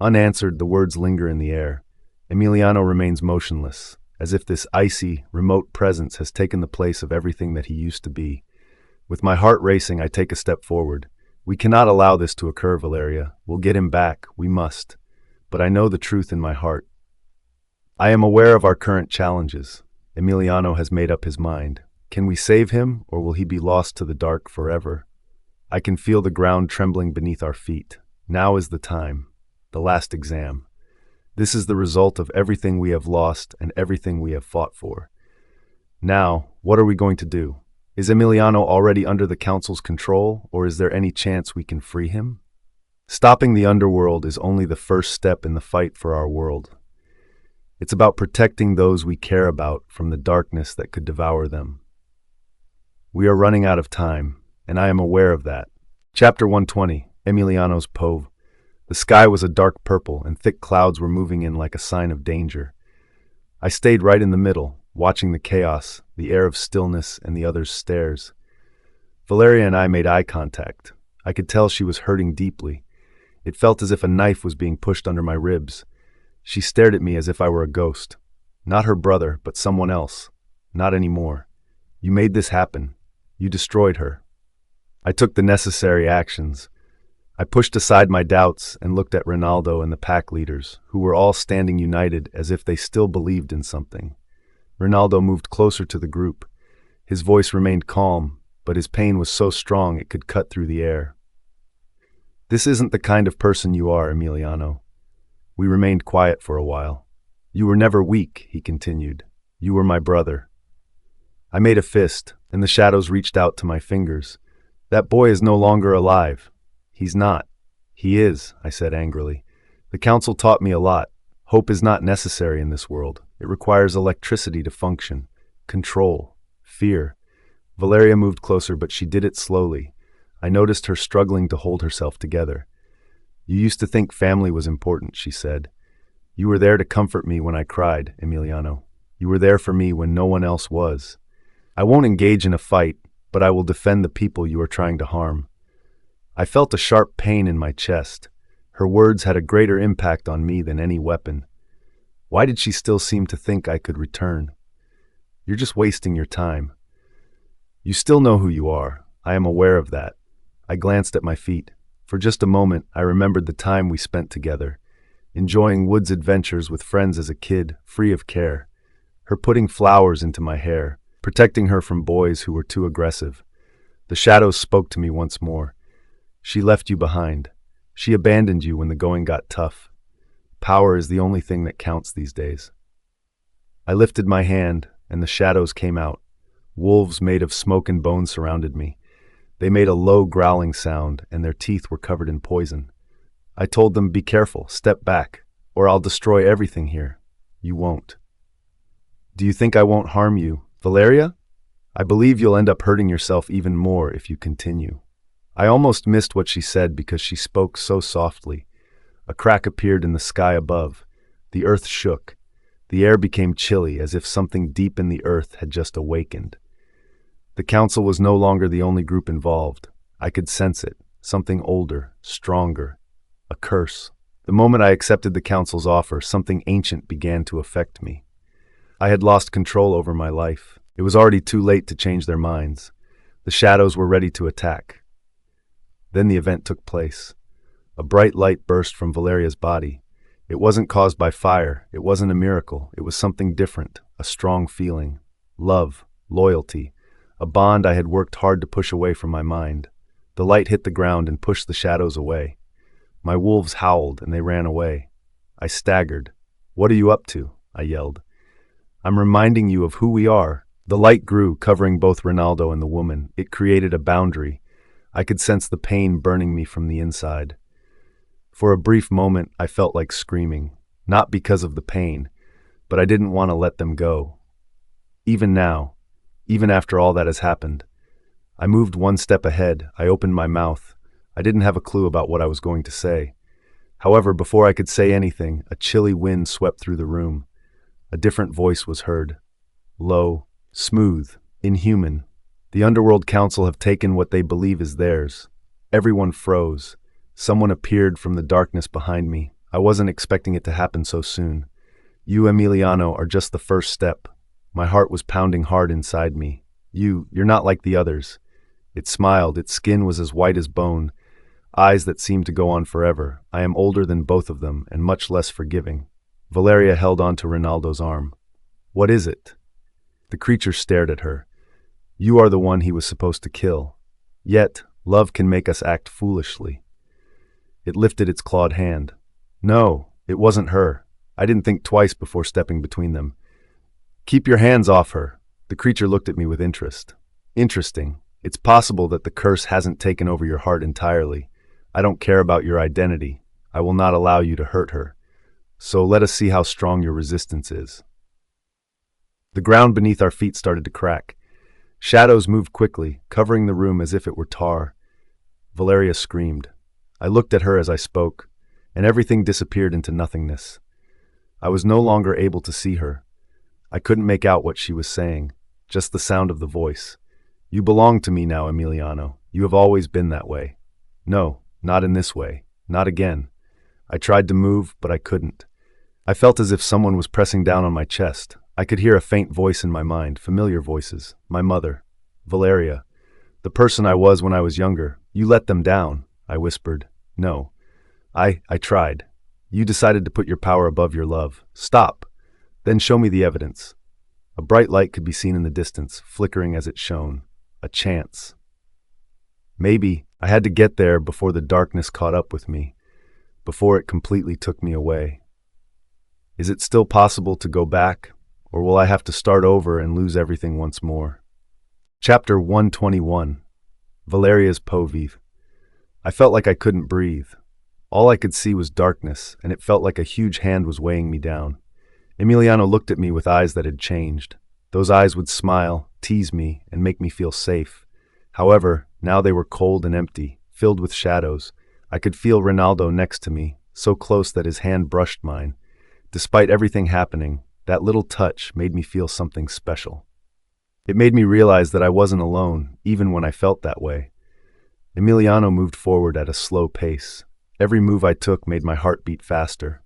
Unanswered, the words linger in the air. Emiliano remains motionless, as if this icy, remote presence has taken the place of everything that he used to be. With my heart racing, I take a step forward. We cannot allow this to occur, Valeria. We'll get him back. We must. But I know the truth in my heart. I am aware of our current challenges. Emiliano has made up his mind. Can we save him, or will he be lost to the dark forever? I can feel the ground trembling beneath our feet. Now is the time. The last exam. This is the result of everything we have lost and everything we have fought for. Now, what are we going to do? Is Emiliano already under the Council's control, or is there any chance we can free him? Stopping the underworld is only the first step in the fight for our world. It's about protecting those we care about from the darkness that could devour them. We are running out of time, and I am aware of that. Chapter 120, Emiliano's Pove. The sky was a dark purple, and thick clouds were moving in like a sign of danger. I stayed right in the middle, watching the chaos, the air of stillness and the other's stares. Valeria and I made eye contact. I could tell she was hurting deeply. It felt as if a knife was being pushed under my ribs. She stared at me as if I were a ghost. Not her brother, but someone else. Not anymore. You made this happen. You destroyed her. I took the necessary actions. I pushed aside my doubts and looked at Reinaldo and the pack leaders, who were all standing united as if they still believed in something. Reinaldo moved closer to the group. His voice remained calm, but his pain was so strong it could cut through the air. This isn't the kind of person you are, Emiliano. We remained quiet for a while. You were never weak, he continued. You were my brother. I made a fist, and the shadows reached out to my fingers. That boy is no longer alive. He's not. He is, I said angrily. The council taught me a lot. Hope is not necessary in this world. It requires electricity to function, control, fear. Valeria moved closer, but she did it slowly. I noticed her struggling to hold herself together. You used to think family was important, she said. You were there to comfort me when I cried, Emiliano. You were there for me when no one else was. I won't engage in a fight, but I will defend the people you are trying to harm. I felt a sharp pain in my chest. Her words had a greater impact on me than any weapon. Why did she still seem to think I could return? You're just wasting your time. You still know who you are. I am aware of that. I glanced at my feet. For just a moment, I remembered the time we spent together, enjoying woods adventures with friends as a kid, free of care. Her putting flowers into my hair, protecting her from boys who were too aggressive. The shadows spoke to me once more. She left you behind. She abandoned you when the going got tough. Power is the only thing that counts these days. I lifted my hand, and the shadows came out. Wolves made of smoke and bone surrounded me. They made a low growling sound, and their teeth were covered in poison. I told them, be careful, step back, or I'll destroy everything here. You won't. Do you think I won't harm you, Valeria? I believe you'll end up hurting yourself even more if you continue. I almost missed what she said because she spoke so softly. A crack appeared in the sky above. The earth shook. The air became chilly, as if something deep in the earth had just awakened. The council was no longer the only group involved. I could sense it, something older, stronger, a curse. The moment I accepted the council's offer, something ancient began to affect me. I had lost control over my life. It was already too late to change their minds. The shadows were ready to attack. Then the event took place. A bright light burst from Valeria's body. It wasn't caused by fire. It wasn't a miracle. It was something different, a strong feeling. Love, loyalty, a bond I had worked hard to push away from my mind. The light hit the ground and pushed the shadows away. My wolves howled and they ran away. I staggered. What are you up to? I yelled. I'm reminding you of who we are. The light grew, covering both Reinaldo and the woman. It created a boundary. I could sense the pain burning me from the inside. For a brief moment, I felt like screaming, not because of the pain, but I didn't want to let them go. Even now, even after all that has happened, I moved one step ahead. I opened my mouth. I didn't have a clue about what I was going to say. However, before I could say anything, a chilly wind swept through the room. A different voice was heard. Low, smooth, inhuman. The Underworld Council have taken what they believe is theirs. Everyone froze. Someone appeared from the darkness behind me. I wasn't expecting it to happen so soon. You, Emiliano, are just the first step. My heart was pounding hard inside me. You're not like the others. It smiled. Its skin was as white as bone. Eyes that seemed to go on forever. I am older than both of them and much less forgiving. Valeria held on to Reinaldo's arm. What is it? The creature stared at her. You are the one he was supposed to kill. Yet, love can make us act foolishly. It lifted its clawed hand. No, it wasn't her. I didn't think twice before stepping between them. Keep your hands off her. The creature looked at me with interest. Interesting. It's possible that the curse hasn't taken over your heart entirely. I don't care about your identity. I will not allow you to hurt her. So let us see how strong your resistance is. The ground beneath our feet started to crack. Shadows moved quickly, covering the room as if it were tar. Valeria screamed. I looked at her as I spoke, and everything disappeared into nothingness. I was no longer able to see her. I couldn't make out what she was saying. just the sound of the voice. You belong to me now, Emiliano. You have always been that way. No, not in this way. Not again. I tried to move, but I couldn't. I felt as if someone was pressing down on my chest. I could hear a faint voice in my mind, familiar voices. My mother. Valeria. The person I was when I was younger. You let them down, I whispered. No. I tried. You decided to put your power above your love. Stop. Then show me the evidence. A bright light could be seen in the distance, flickering as it shone. A chance. Maybe I had to get there before the darkness caught up with me, before it completely took me away. Is it still possible to go back, or will I have to start over and lose everything once more? Chapter 121. Valeria's Poviv. I felt like I couldn't breathe. All I could see was darkness, and it felt like a huge hand was weighing me down. Emiliano looked at me with eyes that had changed. Those eyes would smile, tease me, and make me feel safe. However, now they were cold and empty, filled with shadows. I could feel Reinaldo next to me, so close that his hand brushed mine. Despite everything happening, that little touch made me feel something special. It made me realize that I wasn't alone, even when I felt that way. Emiliano moved forward at a slow pace. Every move I took made my heart beat faster.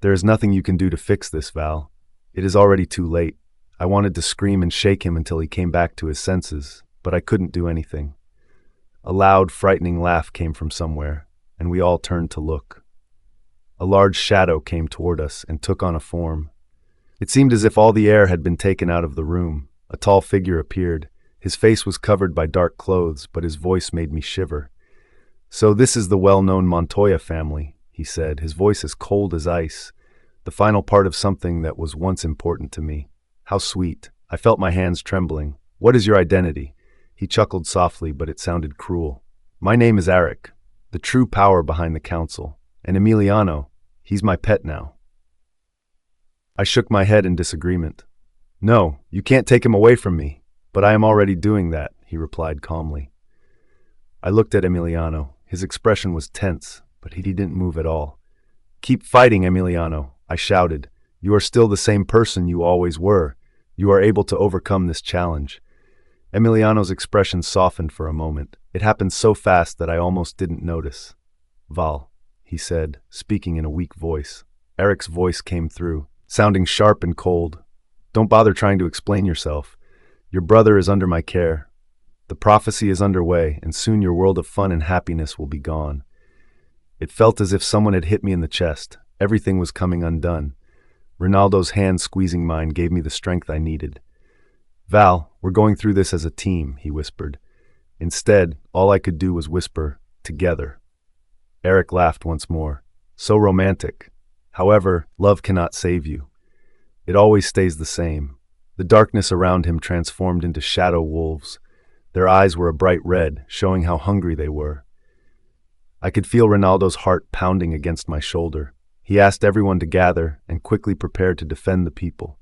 There is nothing you can do to fix this, Val. It is already too late. I wanted to scream and shake him until he came back to his senses, but I couldn't do anything. A loud, frightening laugh came from somewhere, and we all turned to look. A large shadow came toward us and took on a form. It seemed as if all the air had been taken out of the room. A tall figure appeared. His face was covered by dark clothes, but his voice made me shiver. So this is the well-known Montoya family, he said, his voice as cold as ice, the final part of something that was once important to me. How sweet. I felt my hands trembling. What is your identity? He chuckled softly, but it sounded cruel. My name is Eric, the true power behind the council. And Emiliano, he's my pet now. I shook my head in disagreement. No, you can't take him away from me, but I am already doing that, he replied calmly. I looked at Emiliano. His expression was tense, but he didn't move at all. Keep fighting, Emiliano, I shouted. You are still the same person you always were. You are able to overcome this challenge. Emiliano's expression softened for a moment. It happened so fast that I almost didn't notice. Val, he said, speaking in a weak voice. Eric's voice came through, sounding sharp and cold. Don't bother trying to explain yourself. Your brother is under my care. The prophecy is underway, and soon your world of fun and happiness will be gone. It felt as if someone had hit me in the chest. Everything was coming undone. Ronaldo's hand squeezing mine gave me the strength I needed. Val, we're going through this as a team, he whispered. Instead, all I could do was whisper, together. Eric laughed once more. So romantic. However, love cannot save you. It always stays the same. The darkness around him transformed into shadow wolves. Their eyes were a bright red, showing how hungry they were. I could feel Ronaldo's heart pounding against my shoulder. He asked everyone to gather and quickly prepared to defend the people.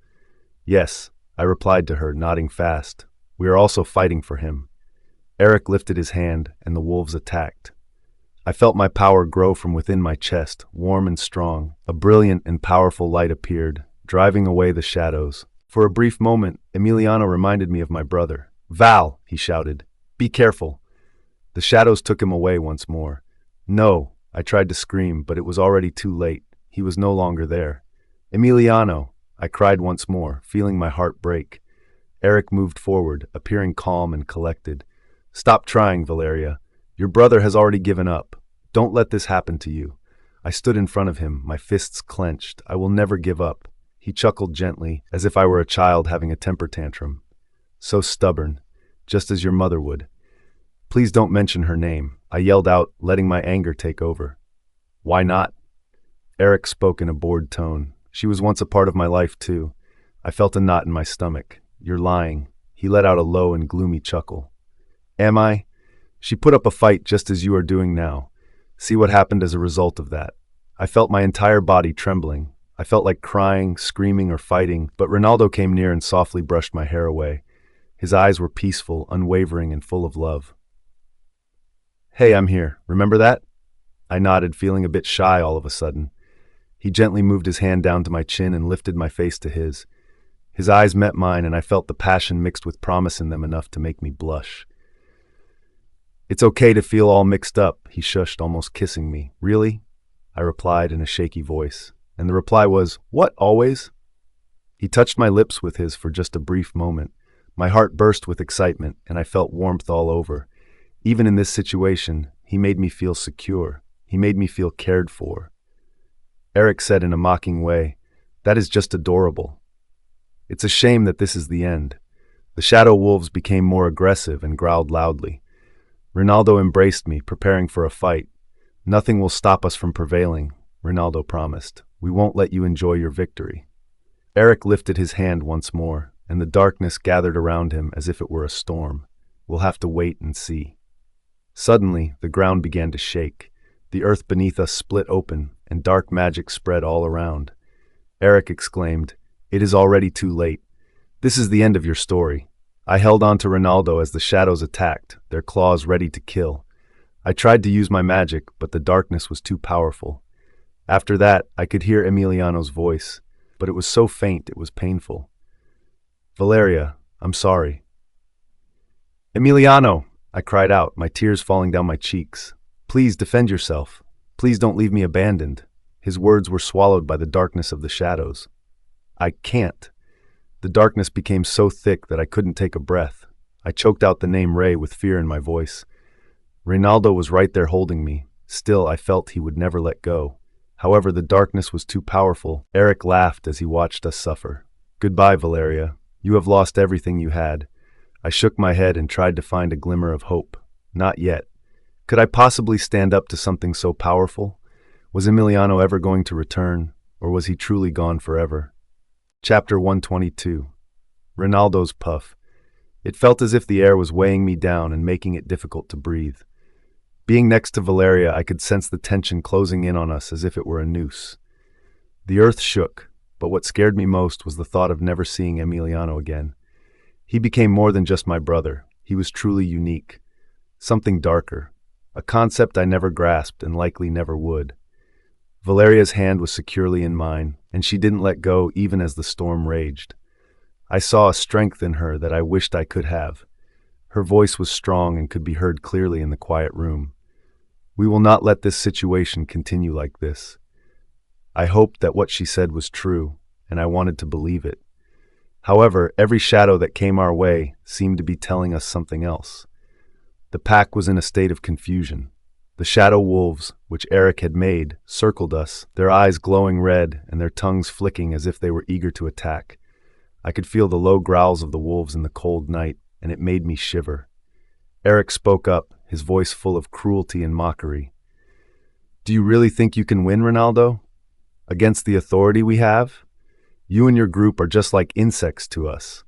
Yes, I replied to her, nodding fast. We are also fighting for him. Eric lifted his hand, and the wolves attacked. I felt my power grow from within my chest, warm and strong. A brilliant and powerful light appeared, driving away the shadows. For a brief moment, Emiliano reminded me of my brother. Val, he shouted. Be careful. The shadows took him away once more. No, I tried to scream, but it was already too late. He was no longer there. Emiliano, I cried once more, feeling my heart break. Eric moved forward, appearing calm and collected. Stop trying, Valeria. Your brother has already given up. Don't let this happen to you. I stood in front of him, my fists clenched. I will never give up. He chuckled gently, as if I were a child having a temper tantrum. So stubborn, just as your mother would. Please don't mention her name, I yelled out, letting my anger take over. Why not? Eric spoke in a bored tone. She was once a part of my life, too. I felt a knot in my stomach. You're lying. He let out a low and gloomy chuckle. Am I? She put up a fight just as you are doing now. See what happened as a result of that. I felt my entire body trembling. I felt like crying, screaming, or fighting, but Ronaldo came near and softly brushed my hair away. His eyes were peaceful, unwavering, and full of love. Hey, I'm here. Remember that? I nodded, feeling a bit shy all of a sudden. He gently moved his hand down to my chin and lifted my face to his. His eyes met mine, and I felt the passion mixed with promise in them enough to make me blush. "It's okay to feel all mixed up," he shushed, almost kissing me. "Really?" I replied in a shaky voice, and the reply was, "What, always?" He touched my lips with his for just a brief moment. My heart burst with excitement, and I felt warmth all over. Even in this situation, he made me feel secure. He made me feel cared for. Eric said in a mocking way, "That is just adorable." It's a shame that this is the end. The shadow wolves became more aggressive and growled loudly. Reinaldo embraced me, preparing for a fight. "Nothing will stop us from prevailing," Reinaldo promised. "We won't let you enjoy your victory." Eric lifted his hand once more, and the darkness gathered around him as if it were a storm. "We'll have to wait and see." Suddenly, the ground began to shake. The earth beneath us split open, and dark magic spread all around. Eric exclaimed, "It is already too late. This is the end of your story." I held on to Reinaldo as the shadows attacked, their claws ready to kill. I tried to use my magic, but the darkness was too powerful. After that, I could hear Emiliano's voice, but it was so faint it was painful. "Valeria, I'm sorry." "Emiliano!" I cried out, my tears falling down my cheeks. "Please defend yourself. Please don't leave me abandoned." His words were swallowed by the darkness of the shadows. "I can't." The darkness became so thick that I couldn't take a breath. I choked out the name Ray with fear in my voice. Reinaldo was right there holding me. Still, I felt he would never let go. However, the darkness was too powerful. Eric laughed as he watched us suffer. "Goodbye, Valeria. You have lost everything you had." I shook my head and tried to find a glimmer of hope. Not yet. Could I possibly stand up to something so powerful? Was Emiliano ever going to return, or was he truly gone forever? Chapter 122. Reinaldo's puff. It felt as if the air was weighing me down and making it difficult to breathe. Being next to Valeria, I could sense the tension closing in on us as if it were a noose. The earth shook, but what scared me most was the thought of never seeing Emiliano again. He became more than just my brother. He was truly unique. Something darker. A concept I never grasped and likely never would. Valeria's hand was securely in mine, and she didn't let go even as the storm raged. I saw a strength in her that I wished I could have. Her voice was strong and could be heard clearly in the quiet room. "We will not let this situation continue like this." I hoped that what she said was true, and I wanted to believe it. However, every shadow that came our way seemed to be telling us something else. The pack was in a state of confusion. The shadow wolves, which Eric had made, circled us, their eyes glowing red and their tongues flicking as if they were eager to attack. I could feel the low growls of the wolves in the cold night, and it made me shiver. Eric spoke up, his voice full of cruelty and mockery. "Do you really think you can win, Reinaldo? Against the authority we have? You and your group are just like insects to us."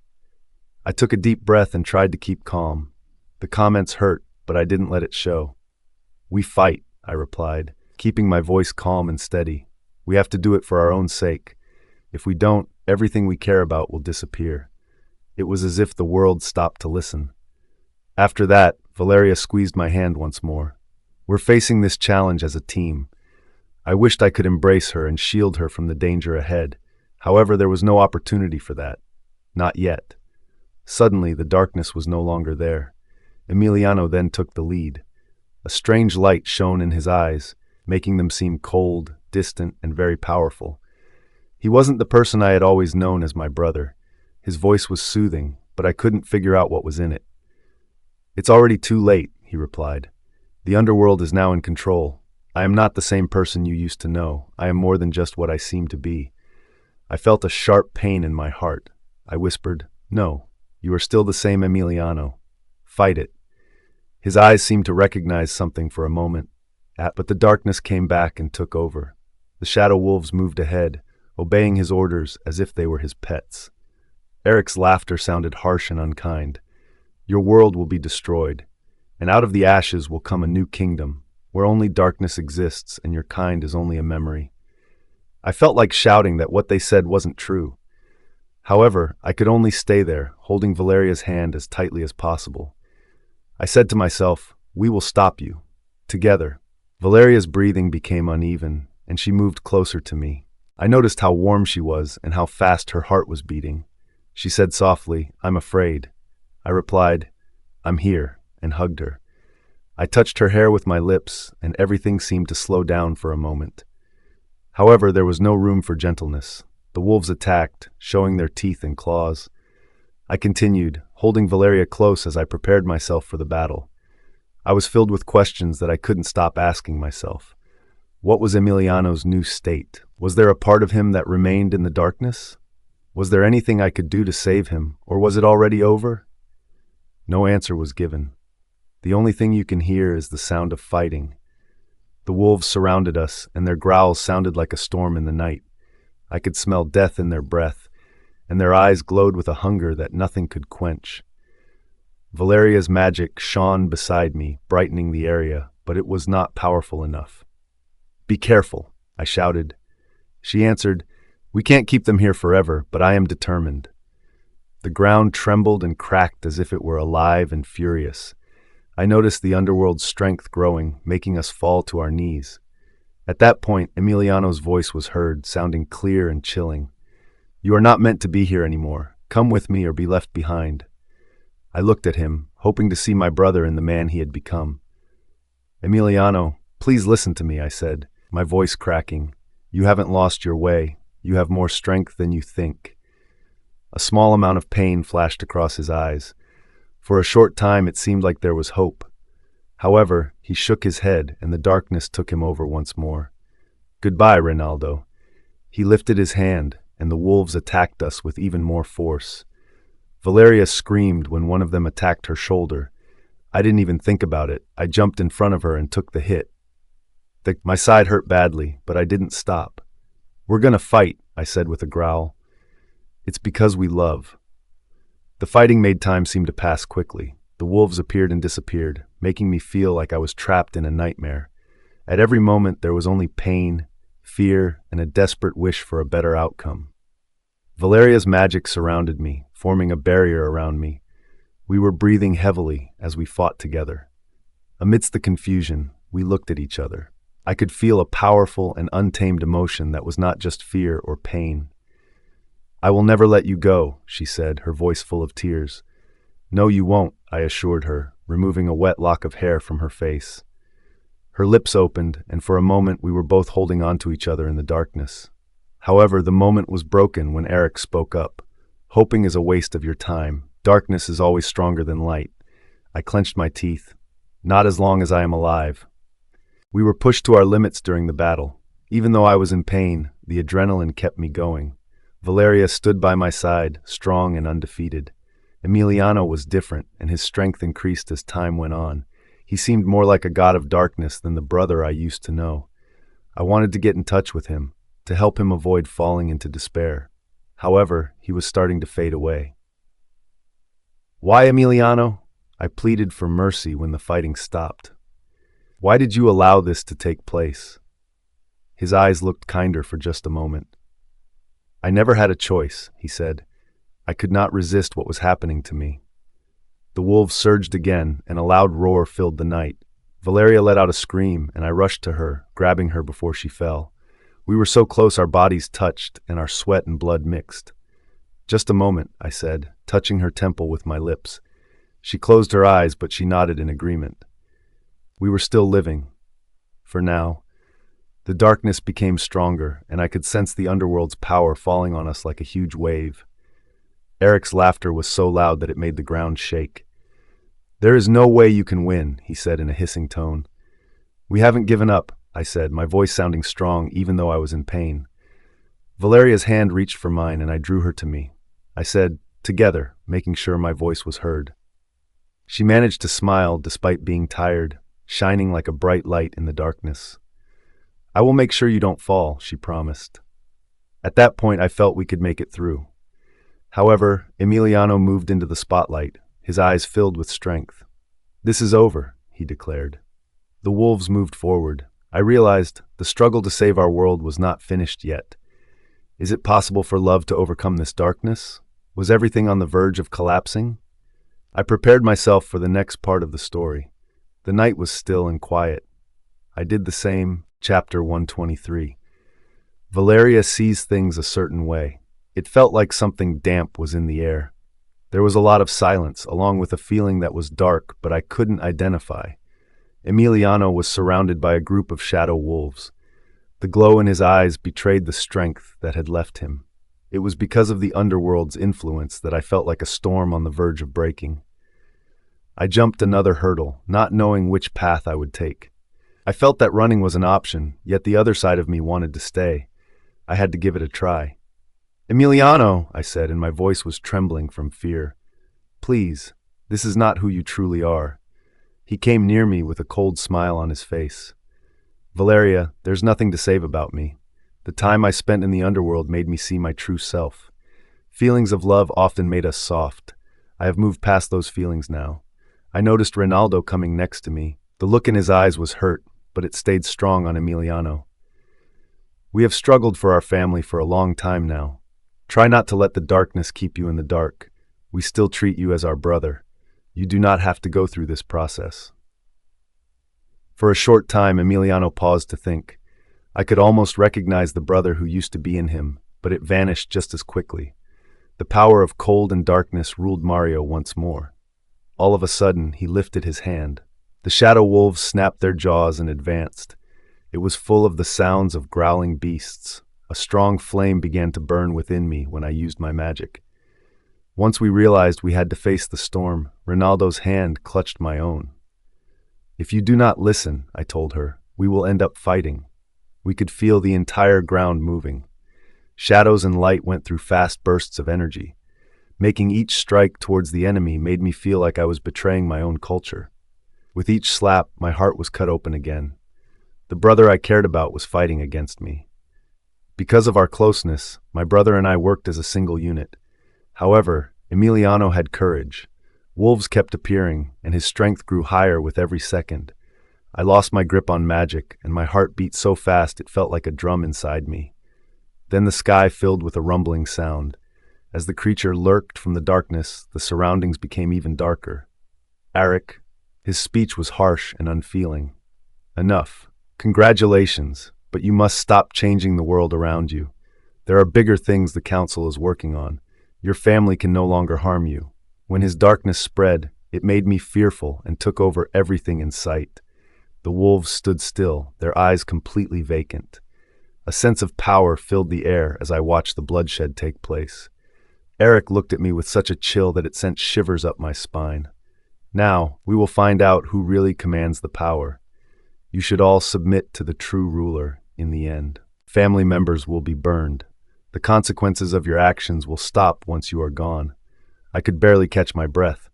I took a deep breath and tried to keep calm. The comments hurt, but I didn't let it show. "We fight," I replied, keeping my voice calm and steady. "We have to do it for our own sake. If we don't, everything we care about will disappear." It was as if the world stopped to listen. After that, Valeria squeezed my hand once more. "We're facing this challenge as a team." I wished I could embrace her and shield her from the danger ahead. However, there was no opportunity for that. Not yet. Suddenly, the darkness was no longer there. Emiliano then took the lead. A strange light shone in his eyes, making them seem cold, distant, and very powerful. He wasn't the person I had always known as my brother. His voice was soothing, but I couldn't figure out what was in it. "It's already too late," he replied. "The underworld is now in control. I am not the same person you used to know. I am more than just what I seem to be." I felt a sharp pain in my heart. I whispered, "No, you are still the same Emiliano. Fight it." His eyes seemed to recognize something for a moment, but the darkness came back and took over. The shadow wolves moved ahead, obeying his orders as if they were his pets. Eric's laughter sounded harsh and unkind. "Your world will be destroyed, and out of the ashes will come a new kingdom, where only darkness exists and your kind is only a memory." I felt like shouting that what they said wasn't true. However, I could only stay there, holding Valeria's hand as tightly as possible. I said to myself, "We will stop you. Together." Valeria's breathing became uneven, and she moved closer to me. I noticed how warm she was and how fast her heart was beating. She said softly, "I'm afraid." I replied, "I'm here," and hugged her. I touched her hair with my lips, and everything seemed to slow down for a moment. However, there was no room for gentleness. The wolves attacked, showing their teeth and claws. I continued, holding Valeria close as I prepared myself for the battle. I was filled with questions that I couldn't stop asking myself. What was Emiliano's new state? Was there a part of him that remained in the darkness? Was there anything I could do to save him, or was it already over? No answer was given. The only thing you can hear is the sound of fighting. The wolves surrounded us, and their growls sounded like a storm in the night. I could smell death in their breath, and their eyes glowed with a hunger that nothing could quench. Valeria's magic shone beside me, brightening the area, but it was not powerful enough. "Be careful," I shouted. She answered, "We can't keep them here forever, but I am determined." The ground trembled and cracked as if it were alive and furious. I noticed the underworld's strength growing, making us fall to our knees. At that point, Emiliano's voice was heard, sounding clear and chilling. "You are not meant to be here anymore. Come with me or be left behind." I looked at him, hoping to see my brother in the man he had become. "Emiliano, please listen to me," I said, my voice cracking. "You haven't lost your way. You have more strength than you think." A small amount of pain flashed across his eyes. For a short time it seemed like there was hope. However, he shook his head and the darkness took him over once more. "Goodbye, Reinaldo." He lifted his hand, and the wolves attacked us with even more force. Valeria screamed when one of them attacked her shoulder. I didn't even think about it. I jumped in front of her and took the hit. My side hurt badly, but I didn't stop. "We're gonna fight," I said with a growl. "It's because we love." The fighting made time seem to pass quickly. The wolves appeared and disappeared, making me feel like I was trapped in a nightmare. At every moment there was only pain, fear, and a desperate wish for a better outcome. Valeria's magic surrounded me, forming a barrier around me. We were breathing heavily as we fought together. Amidst the confusion, we looked at each other. I could feel a powerful and untamed emotion that was not just fear or pain. "I will never let you go," she said, her voice full of tears. "No, you won't," I assured her, removing a wet lock of hair from her face. Her lips opened, and for a moment we were both holding on to each other in the darkness. However, the moment was broken when Eric spoke up. "Hoping is a waste of your time. Darkness is always stronger than light." I clenched my teeth. "Not as long as I am alive." We were pushed to our limits during the battle. Even though I was in pain, the adrenaline kept me going. Valeria stood by my side, strong and undefeated. Emiliano was different, and his strength increased as time went on. He seemed more like a god of darkness than the brother I used to know. I wanted to get in touch with him, to help him avoid falling into despair. However, he was starting to fade away. "Why, Emiliano?" I pleaded for mercy when the fighting stopped. "Why did you allow this to take place?" His eyes looked kinder for just a moment. "I never had a choice," he said. "I could not resist what was happening to me." The wolves surged again, and a loud roar filled the night. Valeria let out a scream, and I rushed to her, grabbing her before she fell. We were so close our bodies touched, and our sweat and blood mixed. "Just a moment," I said, touching her temple with my lips. She closed her eyes, but she nodded in agreement. We were still living. For now. The darkness became stronger, and I could sense the underworld's power falling on us like a huge wave. Eric's laughter was so loud that it made the ground shake. "There is no way you can win," he said in a hissing tone. "We haven't given up," I said, my voice sounding strong even though I was in pain. Valeria's hand reached for mine, and I drew her to me. I said, "Together," making sure my voice was heard. She managed to smile despite being tired, shining like a bright light in the darkness. "I will make sure you don't fall," she promised. At that point, I felt we could make it through. However, Emiliano moved into the spotlight, his eyes filled with strength. "This is over," he declared. The wolves moved forward. I realized the struggle to save our world was not finished yet. Is it possible for love to overcome this darkness? Was everything on the verge of collapsing? I prepared myself for the next part of the story. The night was still and quiet. I did the same. Chapter 123. Valeria sees things a certain way. It felt like something damp was in the air. There was a lot of silence, along with a feeling that was dark, but I couldn't identify. Emiliano was surrounded by a group of shadow wolves. The glow in his eyes betrayed the strength that had left him. It was because of the underworld's influence that I felt like a storm on the verge of breaking. I jumped another hurdle, not knowing which path I would take. I felt that running was an option, yet the other side of me wanted to stay. I had to give it a try. "Emiliano," I said, and my voice was trembling from fear. "Please, this is not who you truly are." He came near me with a cold smile on his face. "Valeria, there's nothing to save about me. The time I spent in the underworld made me see my true self. Feelings of love often made us soft. I have moved past those feelings now." I noticed Reinaldo coming next to me. The look in his eyes was hurt, but it stayed strong on Emiliano. "We have struggled for our family for a long time now. Try not to let the darkness keep you in the dark. We still treat you as our brother. You do not have to go through this process." For a short time, Emiliano paused to think. I could almost recognize the brother who used to be in him, but it vanished just as quickly. The power of cold and darkness ruled Mario once more. All of a sudden, he lifted his hand. The shadow wolves snapped their jaws and advanced. It was full of the sounds of growling beasts. A strong flame began to burn within me when I used my magic. Once we realized we had to face the storm, Ronaldo's hand clutched my own. "If you do not listen," I told her, "we will end up fighting." We could feel the entire ground moving. Shadows and light went through fast bursts of energy. Making each strike towards the enemy made me feel like I was betraying my own culture. With each slap, my heart was cut open again. The brother I cared about was fighting against me. Because of our closeness, my brother and I worked as a single unit. However, Emiliano had courage. Wolves kept appearing, and his strength grew higher with every second. I lost my grip on magic, and my heart beat so fast it felt like a drum inside me. Then the sky filled with a rumbling sound. As the creature lurked from the darkness, the surroundings became even darker. "Eric," his speech was harsh and unfeeling. "Enough. Congratulations, but you must stop changing the world around you. There are bigger things the Council is working on. Your family can no longer harm you." When his darkness spread, it made me fearful and took over everything in sight. The wolves stood still, their eyes completely vacant. A sense of power filled the air as I watched the bloodshed take place. Eric looked at me with such a chill that it sent shivers up my spine. "Now, we will find out who really commands the power. You should all submit to the true ruler in the end. Family members will be burned. The consequences of your actions will stop once you are gone." I could barely catch my breath.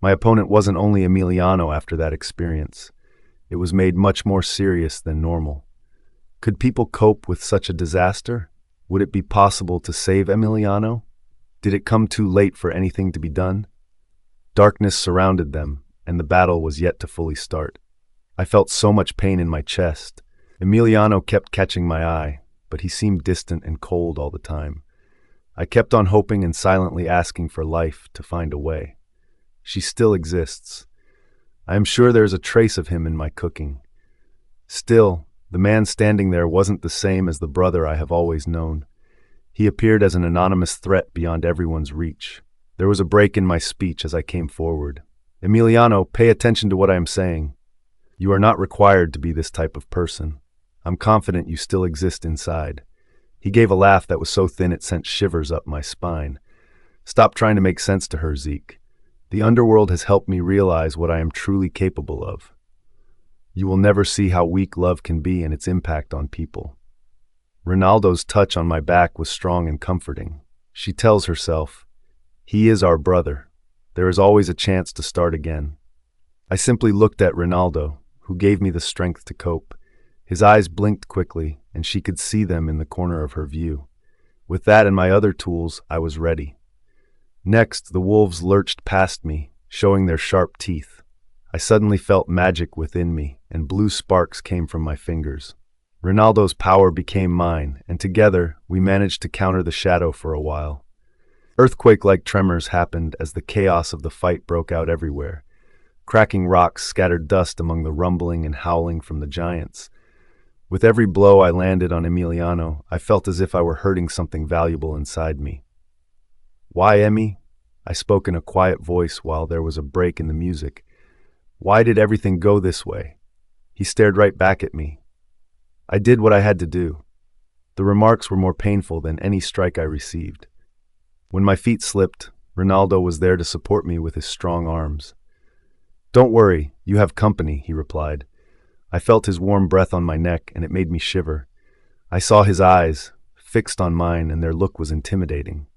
My opponent wasn't only Emiliano after that experience. It was made much more serious than normal. Could people cope with such a disaster? Would it be possible to save Emiliano? Did it come too late for anything to be done? Darkness surrounded them, and the battle was yet to fully start. I felt so much pain in my chest. Emiliano kept catching my eye, but he seemed distant and cold all the time. I kept on hoping and silently asking for life to find a way. She still exists. I am sure there is a trace of him in my cooking. Still, the man standing there wasn't the same as the brother I have always known. He appeared as an anonymous threat beyond everyone's reach. There was a break in my speech as I came forward. "Emiliano, pay attention to what I am saying. You are not required to be this type of person. I'm confident you still exist inside." He gave a laugh that was so thin it sent shivers up my spine. "Stop trying to make sense to her, Zeke. The underworld has helped me realize what I am truly capable of. You will never see how weak love can be and its impact on people." Ronaldo's touch on my back was strong and comforting. She tells herself, "He is our brother. There is always a chance to start again." I simply looked at Ronaldo, who gave me the strength to cope. His eyes blinked quickly, and she could see them in the corner of her view. With that and my other tools, I was ready. Next, the wolves lurched past me, showing their sharp teeth. I suddenly felt magic within me, and blue sparks came from my fingers. Ronaldo's power became mine, and together, we managed to counter the shadow for a while. Earthquake-like tremors happened as the chaos of the fight broke out everywhere. Cracking rocks scattered dust among the rumbling and howling from the giants. With every blow I landed on Emiliano, I felt as if I were hurting something valuable inside me. "Why, Emmy?" I spoke in a quiet voice while there was a break in the music. "Why did everything go this way?" He stared right back at me. I did what I had to do. The remarks were more painful than any strike I received. When my feet slipped, Ronaldo was there to support me with his strong arms. "Don't worry, you have company," he replied. I felt his warm breath on my neck, and it made me shiver. I saw his eyes, fixed on mine, and their look was intimidating.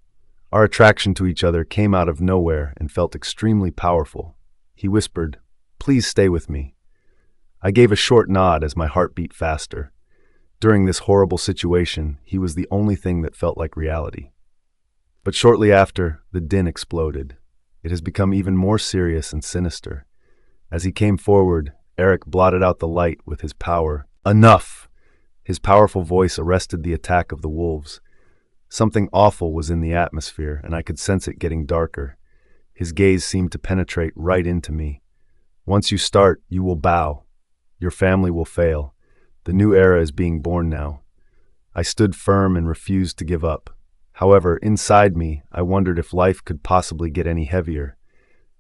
Our attraction to each other came out of nowhere and felt extremely powerful. He whispered, "Please stay with me." I gave a short nod as my heart beat faster. During this horrible situation, he was the only thing that felt like reality. But shortly after, the din exploded. It has become even more serious and sinister. As he came forward, Eric blotted out the light with his power. "Enough!" His powerful voice arrested the attack of the wolves. Something awful was in the atmosphere, and I could sense it getting darker. His gaze seemed to penetrate right into me. "Once you start, you will bow. Your family will fail. The new era is being born now." I stood firm and refused to give up. However, inside me, I wondered if life could possibly get any heavier.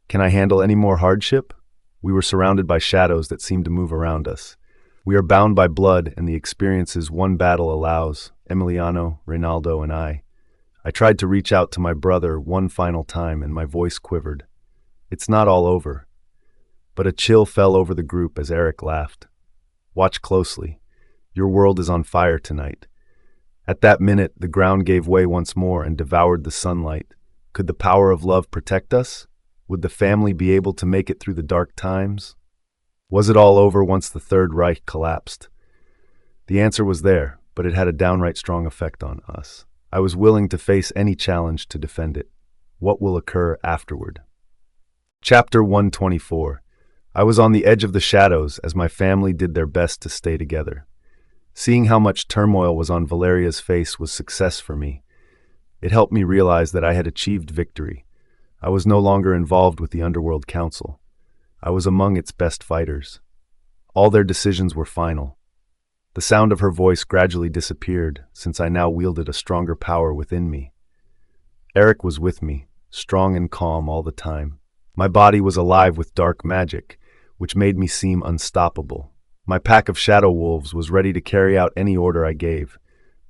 Can I handle any more hardship? We were surrounded by shadows that seemed to move around us. We are bound by blood and the experiences one battle allows, Emiliano, Reinaldo, and I. I tried to reach out to my brother one final time, and my voice quivered. "It's not all over." But a chill fell over the group as Eric laughed. "Watch closely. Your world is on fire tonight." At that minute, the ground gave way once more and devoured the sunlight. Could the power of love protect us? Would the family be able to make it through the dark times? Was it all over once the Third Reich collapsed? The answer was there, but it had a downright strong effect on us. I was willing to face any challenge to defend it. What will occur afterward? Chapter 124. I was on the edge of the shadows as my family did their best to stay together. Seeing how much turmoil was on Valeria's face was success for me. It helped me realize that I had achieved victory. I was no longer involved with the Underworld Council. I was among its best fighters. All their decisions were final. The sound of her voice gradually disappeared, since I now wielded a stronger power within me. Eric was with me, strong and calm all the time. My body was alive with dark magic, which made me seem unstoppable. My pack of shadow wolves was ready to carry out any order I gave.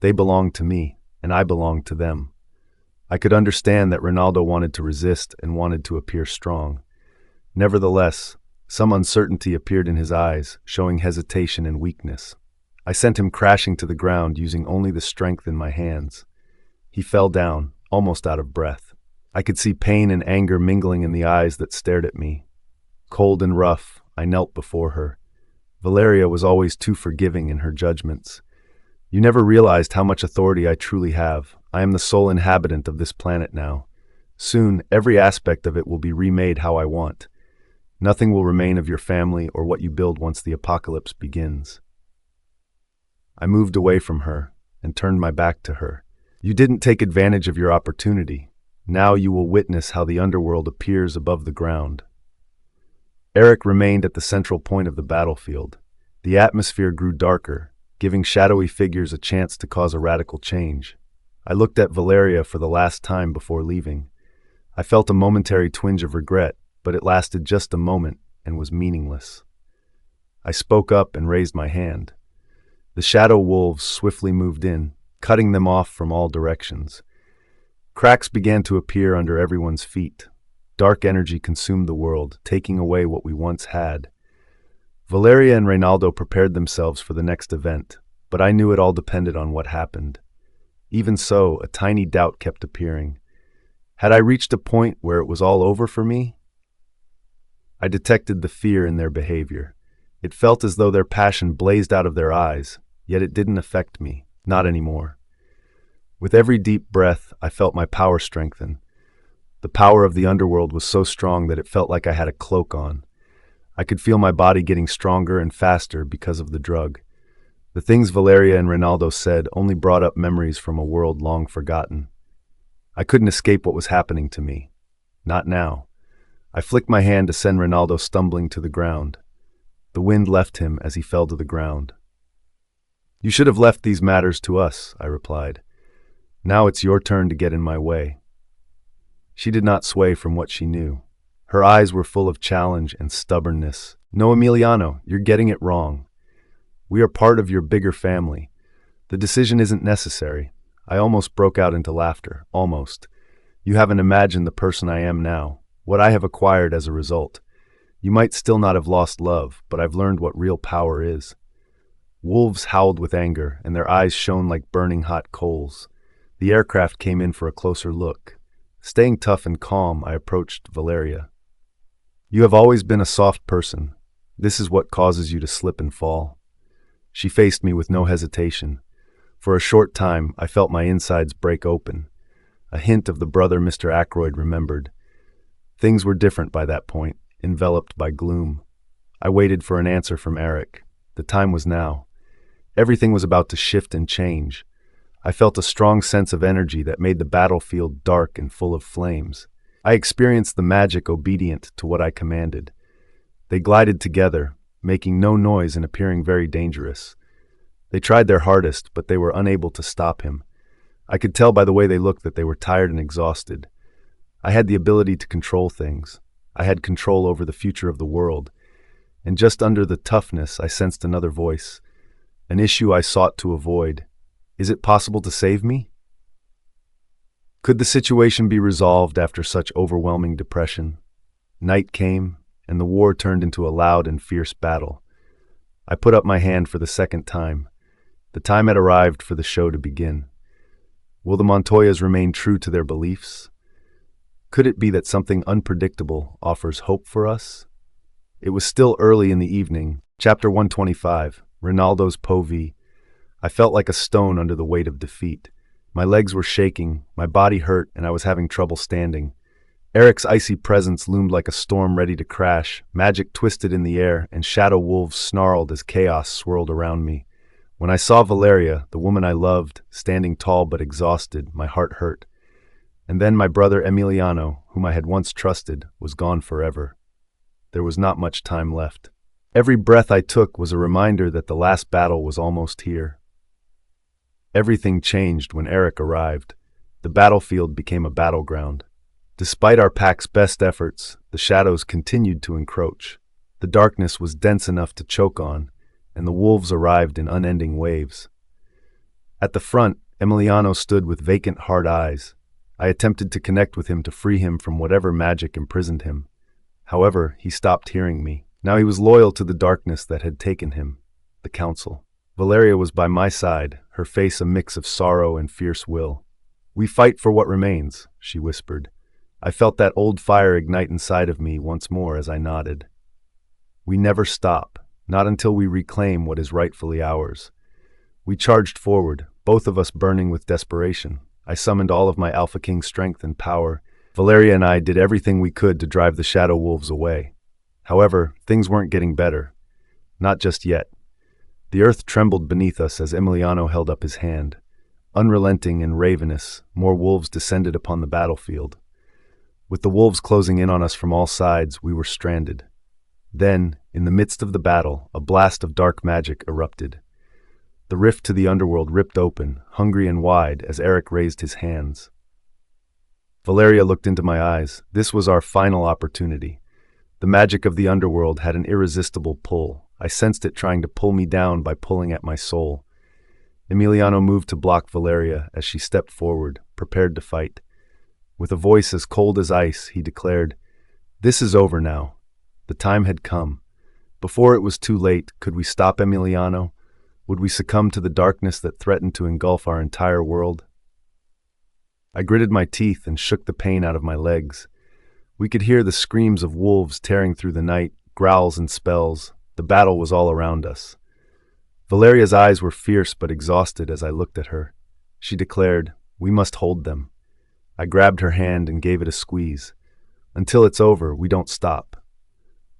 They belonged to me, and I belonged to them. I could understand that Ronaldo wanted to resist and wanted to appear strong. Nevertheless, some uncertainty appeared in his eyes, showing hesitation and weakness. I sent him crashing to the ground using only the strength in my hands. He fell down, almost out of breath. I could see pain and anger mingling in the eyes that stared at me. Cold and rough, I knelt before her. Valeria was always too forgiving in her judgments. "You never realized how much authority I truly have. I am the sole inhabitant of this planet now. Soon, every aspect of it will be remade how I want. Nothing will remain of your family or what you build once the apocalypse begins." I moved away from her and turned my back to her. "You didn't take advantage of your opportunity. Now you will witness how the underworld appears above the ground." Eric remained at the central point of the battlefield. The atmosphere grew darker, giving shadowy figures a chance to cause a radical change. I looked at Valeria for the last time before leaving. I felt a momentary twinge of regret, but it lasted just a moment and was meaningless. I spoke up and raised my hand. The shadow wolves swiftly moved in, cutting them off from all directions. Cracks began to appear under everyone's feet. Dark energy consumed the world, taking away what we once had. Valeria and Reinaldo prepared themselves for the next event, but I knew it all depended on what happened. Even so, a tiny doubt kept appearing. Had I reached a point where it was all over for me? I detected the fear in their behavior. It felt as though their passion blazed out of their eyes, yet it didn't affect me, not anymore. With every deep breath, I felt my power strengthen. The power of the underworld was so strong that it felt like I had a cloak on. I could feel my body getting stronger and faster because of the drug. The things Valeria and Reinaldo said only brought up memories from a world long forgotten. I couldn't escape what was happening to me. Not now. I flicked my hand to send Reinaldo stumbling to the ground. The wind left him as he fell to the ground. You should have left these matters to us, I replied. Now it's your turn to get in my way. She did not sway from what she knew. Her eyes were full of challenge and stubbornness. No, Emiliano, you're getting it wrong. We are part of your bigger family. The decision isn't necessary. I almost broke out into laughter. Almost. You haven't imagined the person I am now, what I have acquired as a result. You might still not have lost love, but I've learned what real power is. Wolves howled with anger, and their eyes shone like burning hot coals. The aircraft came in for a closer look. Staying tough and calm, I approached Valeria. You have always been a soft person. This is what causes you to slip and fall. She faced me with no hesitation. For a short time, I felt my insides break open. A hint of the brother Mr. Ackroyd remembered. Things were different by that point, enveloped by gloom. I waited for an answer from Eric. The time was now. Everything was about to shift and change. I felt a strong sense of energy that made the battlefield dark and full of flames. I experienced the magic obedient to what I commanded. They glided together, making no noise and appearing very dangerous. They tried their hardest, but they were unable to stop him. I could tell by the way they looked that they were tired and exhausted. I had the ability to control things. I had control over the future of the world. And just under the toughness, I sensed another voice. An issue I sought to avoid. Is it possible to save me? Could the situation be resolved after such overwhelming depression? Night came, and the war turned into a loud and fierce battle. I put up my hand for the second time. The time had arrived for the show to begin. Will the Montoyas remain true to their beliefs? Could it be that something unpredictable offers hope for us? It was still early in the evening. Chapter 125, Rinaldo's Povey. I felt like a stone under the weight of defeat. My legs were shaking, my body hurt, and I was having trouble standing. Eric's icy presence loomed like a storm ready to crash. Magic twisted in the air, and shadow wolves snarled as chaos swirled around me. When I saw Valeria, the woman I loved, standing tall but exhausted, my heart hurt. And then my brother Emiliano, whom I had once trusted, was gone forever. There was not much time left. Every breath I took was a reminder that the last battle was almost here. Everything changed when Eric arrived. The battlefield became a battleground. Despite our pack's best efforts, the shadows continued to encroach. The darkness was dense enough to choke on, and the wolves arrived in unending waves. At the front, Emiliano stood with vacant, hard eyes. I attempted to connect with him to free him from whatever magic imprisoned him. However, he stopped hearing me. Now he was loyal to the darkness that had taken him, the council. Valeria was by my side, her face a mix of sorrow and fierce will. "We fight for what remains," she whispered. I felt that old fire ignite inside of me once more as I nodded. "We never stop. Not until we reclaim what is rightfully ours." We charged forward, both of us burning with desperation. I summoned all of my Alpha King strength and power. Valeria and I did everything we could to drive the shadow wolves away. However, things weren't getting better. Not just yet. The earth trembled beneath us as Emiliano held up his hand. Unrelenting and ravenous, more wolves descended upon the battlefield. With the wolves closing in on us from all sides, we were stranded. Then, in the midst of the battle, a blast of dark magic erupted. The rift to the underworld ripped open, hungry and wide, as Eric raised his hands. Valeria looked into my eyes. This was our final opportunity. The magic of the underworld had an irresistible pull. I sensed it trying to pull me down by pulling at my soul. Emiliano moved to block Valeria as she stepped forward, prepared to fight. With a voice as cold as ice, he declared, "This is over now. The time had come. Before it was too late, could we stop Emiliano? Would we succumb to the darkness that threatened to engulf our entire world?" I gritted my teeth and shook the pain out of my legs. We could hear the screams of wolves tearing through the night, growls and spells. The battle was all around us. Valeria's eyes were fierce but exhausted as I looked at her. She declared, "We must hold them." I grabbed her hand and gave it a squeeze. "Until it's over, we don't stop."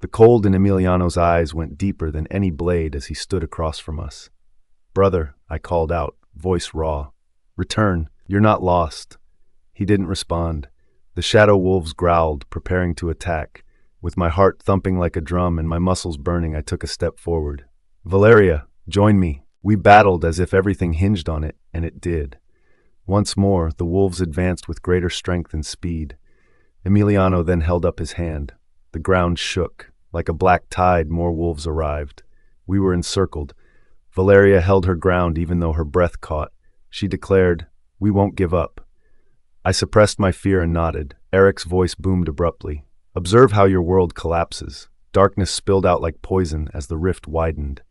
The cold in Emiliano's eyes went deeper than any blade as he stood across from us. "Brother," I called out, voice raw. "Return. You're not lost." He didn't respond. The shadow wolves growled, preparing to attack. With my heart thumping like a drum and my muscles burning, I took a step forward. "Valeria, join me." We battled as if everything hinged on it, and it did. Once more, the wolves advanced with greater strength and speed. Emiliano then held up his hand. The ground shook. Like a black tide, more wolves arrived. We were encircled. Valeria held her ground even though her breath caught. She declared, "We won't give up." I suppressed my fear and nodded. Eric's voice boomed abruptly. "Observe how your world collapses." Darkness spilled out like poison as the rift widened.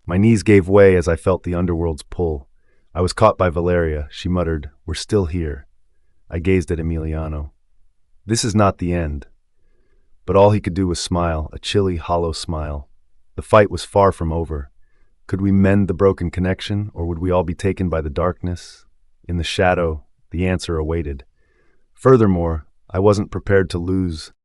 My knees gave way as I felt the underworld's pull. I was caught by Valeria. She muttered, "We're still here." I gazed at Emiliano. This is not the end. But all he could do was smile, a chilly, hollow smile. The fight was far from over. Could we mend the broken connection, or would we all be taken by the darkness? In the shadow, the answer awaited. Furthermore, I wasn't prepared to lose